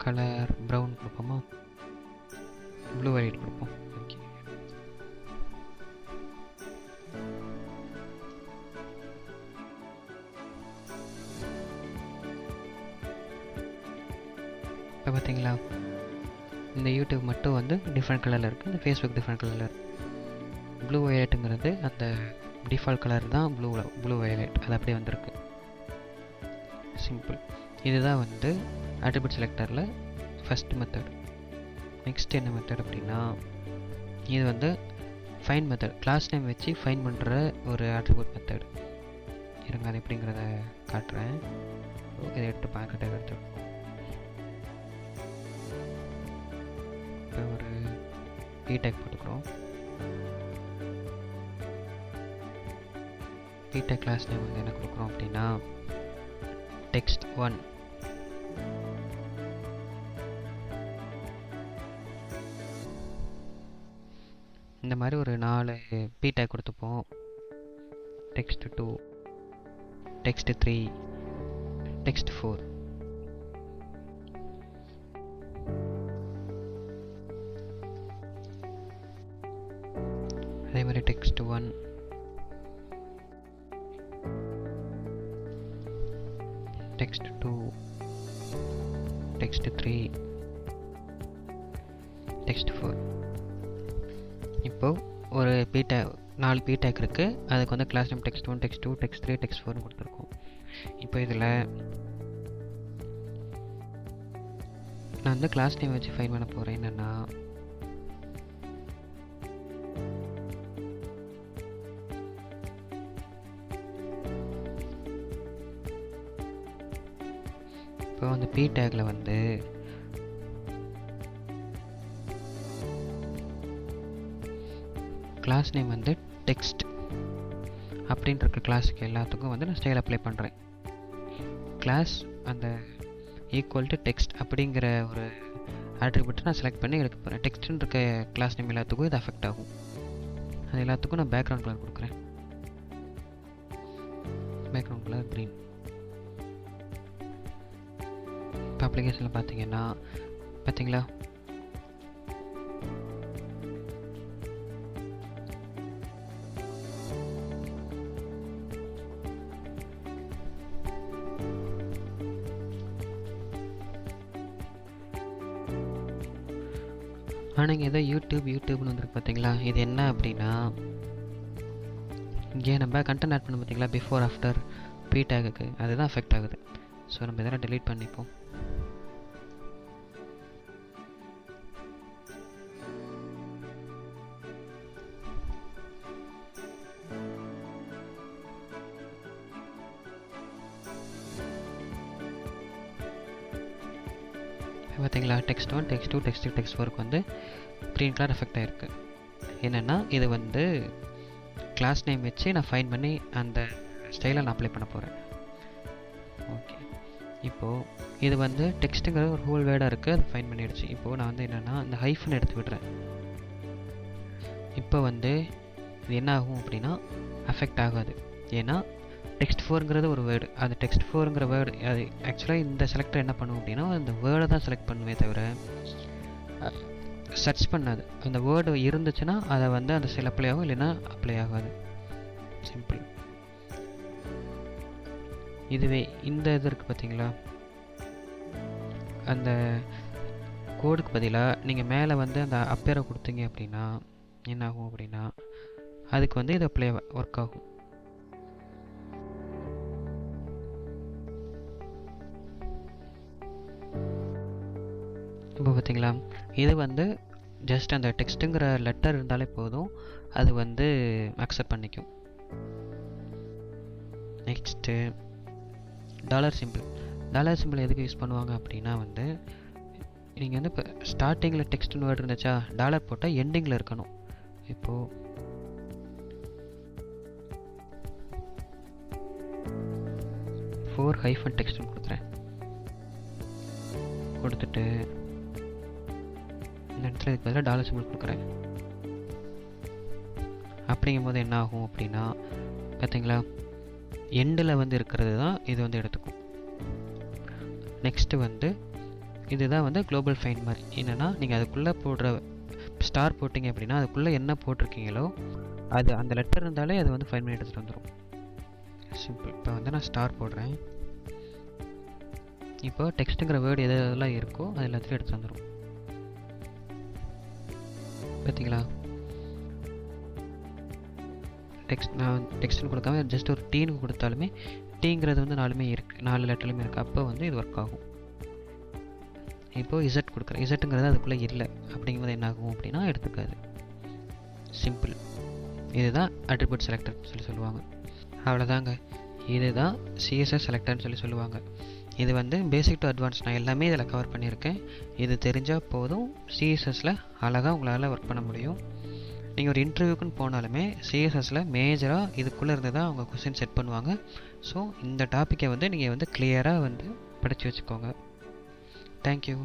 கலர் ப்ரௌன் கொடுப்போமா, ப்ளூ வைட் கொடுப்போம். ஓகே, இப்போ பார்த்தீங்களா இந்த யூடியூப் மட்டும் வந்து டிஃப்ரெண்ட் கலரில் இருக்குது, இந்த ஃபேஸ்புக் டிஃப்ரெண்ட் கலரில் இருக்குது. ப்ளூ வயலட்டுங்கிறது அந்த டிஃபால்ட் கலர் தான் ப்ளூ வயலட், அது அப்படியே வந்திருக்கு. சிம்பிள். இதுதான் வந்து அட்ரிபியூட் செலக்டரில் ஃபஸ்ட் மெத்தட். நெக்ஸ்ட் என்ன மெத்தட் அப்படின்னா இது வந்து ஃபைண்ட் மெத்தட். கிளாஸ் நேம் வச்சு ஃபைண்ட் பண்ணுற ஒரு அட்ரிபியூட் மெத்தட். இருங்க அது எப்படிங்கிறத காட்டுறேன். இதை எடுத்து பார்க்கட்டே எடுத்து இப்போ ஒரு பி டேக் போட்டுக்கிறோம். பி டேக் கிளாஸ் நேம் வந்து என்ன கொடுக்குறோம் அப்படின்னா text1. இந்த மாதிரி ஒரு 4 B take கொடுத்துப்போம். text2, text3, text4. அதே மாதிரி text1, text2, text3, text4. இப்போது ஒரு பீடேக் 4 பி டேக் இருக்குது. அதுக்கு வந்து class name text1, text2, text3, text4 கொடுத்துருக்கோம். இப்போ இதில் நான் வந்து கிளாஸ் நேம் வச்சு ஃபைன் பண்ண போகிறேன். என்னென்னா இப்போ அந்த பி டேக்கில் வந்து கிளாஸ் நேம் வந்து டெக்ஸ்ட் அப்படின்ற கிளாஸுக்கு எல்லாத்துக்கும் வந்து நான் ஸ்டைல் அப்ளை பண்ணுறேன். கிளாஸ் அந்த ஈக்குவல் டு டெக்ஸ்ட் அப்படிங்கிற ஒரு ஆட்ரிபியூட்டை நான் செலக்ட் பண்ணி எடுக்க போகிறேன். டெக்ஸ்ட்னு இருக்க கிளாஸ் நேம் எல்லாத்துக்கும் இது அஃபெக்ட் ஆகும். அது எல்லாத்துக்கும் நான் பேக்ரவுண்ட் கலர் கொடுக்குறேன். Background colour green. இப்போ அப்ளிகேஷனில் பார்த்தீங்களா ஆனால் இங்கே ஏதோ யூடியூப்னு வந்துருக்கு பார்த்தீங்களா. இது என்ன அப்படின்னா இங்கே நம்ம கண்டென்ட் ஆட் பண்ண பார்த்தீங்களா பிஃபோர் ஆஃப்டர் பி டேகுக்கு, அதுதான் அஃபெக்ட் ஆகுது. ஸோ நம்ம இதெல்லாம் டெலீட் பண்ணிப்போம். பார்த்தீங்களா text1, text2, text3, text4க்கு வந்து க்ரீன் கலர் எஃபெக்ட் ஆகிருக்கு. என்னென்னா இது வந்து கிளாஸ் நேம் வச்சு நான் ஃபைன் பண்ணி அந்த ஸ்டைலை நான் அப்ளை பண்ண போகிறேன். ஓகே, இப்போது இது வந்து டெக்ஸ்ட்டுங்கிற ஒரு ஹோல் வேர்டாக இருக்குது, அது ஃபைன் பண்ணிடுச்சு. இப்போது நான் வந்து என்னென்னா இந்த ஹைஃபன் எடுத்து விடுறேன். இப்போ வந்து இது என்ன ஆகும் அப்படின்னா அஃபெக்ட் ஆகாது. ஏன்னா டெக்ஸ்ட் ஃபோருங்கிறது ஒரு வேர்டு, அது டெக்ஸ்ட் ஃபோருங்கிற வேர்டு அது ஆக்சுவலாக இந்த செலக்டர் என்ன பண்ணும் அப்படின்னா அந்த வேர்டை தான் செலக்ட் பண்ணுமே தவிர சர்ச் பண்ணாது. அந்த வேர்டு இருந்துச்சுன்னா அதை வந்து அந்த செல் அப்ளை ஆகும், இல்லைன்னா அப்ளை ஆகாது. சிம்பிள். இதுவே இந்த இது இருக்குது பார்த்தீங்களா, அந்த கோடுக்கு பதிலாக நீங்கள் மேலே வந்து அந்த அப்பேரை கொடுத்தீங்க அப்படின்னா என்ன ஆகும் அப்படின்னா அதுக்கு வந்து இது அப்ளை ஒர்க் ஆகும். இப்போ பார்த்தீங்களா, இது வந்து ஜஸ்ட் அந்த டெக்ஸ்ட்டுங்கிற லெட்டர் இருந்தாலே போதும், அது வந்து அக்செப்ட் பண்ணிக்கும். Next dollar simple. Dollar simple எதுக்கு யூஸ் பண்ணுவாங்க அப்படின்னா வந்து நீங்கள் வந்து இப்போ ஸ்டார்டிங்கில் டெக்ஸ்ட்னு வேர்டு இருந்துச்சா, டாலர் போட்டால் எண்டிங்கில் இருக்கணும். இப்போது $4-டெக்ஸ்ட்னு கொடுக்குறேன். கொடுத்துட்டு இந்த இடத்துல இதுக்கு பதிலாக டாலர் சிம்பிள் கொடுக்குறேன். அப்படிங்கும்போது என்ன ஆகும் அப்படின்னா பார்த்தீங்களா, எண்டில் வந்து இருக்கிறது தான் இது வந்து எடுத்துக்கும். நெக்ஸ்ட்டு வந்து இதுதான் வந்து குளோபல் ஃபைண்ட் மாதிரி. என்னென்னா நீங்கள் அதுக்குள்ளே போடுற ஸ்டார் போட்டிங்க அப்படின்னா அதுக்குள்ளே என்ன போட்டிருக்கீங்களோ அது அந்த லெட்டர் இருந்தாலே அது வந்து ஃபைண்ட் பண்ணி எடுத்துகிட்டு வந்துடும். சிம்பிள். இப்போ வந்து நான் ஸ்டார் போடுறேன். இப்போ டெக்ஸ்ட்டுங்கிற வேர்டு எது எதெல்லாம் இருக்கோ அது எல்லாத்தையும் எடுத்து வந்துடும். பார்த்தீங்களா, நான் டெக்ஸ்ட்னு கொடுக்காம ஜஸ்ட் ஒரு டீனு கொடுத்தாலுமே டீங்கிறது வந்து 4 லெட்டர்லையுமே இருக்குது. அப்போ வந்து இது ஒர்க் ஆகும். இப்போது இசட் கொடுக்குறேன். இசட்டுங்கிறது அதுக்குள்ளே இல்லை அப்படிங்கும்போது என்ன ஆகும் அப்படின்னா எடுத்துக்காது. சிம்பிள். இதுதான் அட்ரிபியூட் செலக்டர்னு சொல்லுவாங்க. அவ்வளோதாங்க. இதுதான் சிஎஸ்எஸ் செலக்டர்னு சொல்லுவாங்க. இது வந்து பேசிக் டு அட்வான்ஸ் நான் எல்லாமே இதில் கவர் பண்ணியிருக்கேன். இது தெரிஞ்சால் போதும், சிஎஸ்எஸில் அழகாக உங்களால் ஒர்க் பண்ண முடியும். நீங்கள் ஒரு இன்டர்வியூக்குன்னு போனாலுமே சிஎஸ்எஸில் மேஜராக இதுக்குள்ளே இருந்து தான் அவங்க கொஸ்டின் செட் பண்ணுவாங்க. ஸோ இந்த டாப்பிக்கை வந்து நீங்கள் வந்து கிளியராக வந்து படித்து வச்சுக்கோங்க. தேங்க்யூ.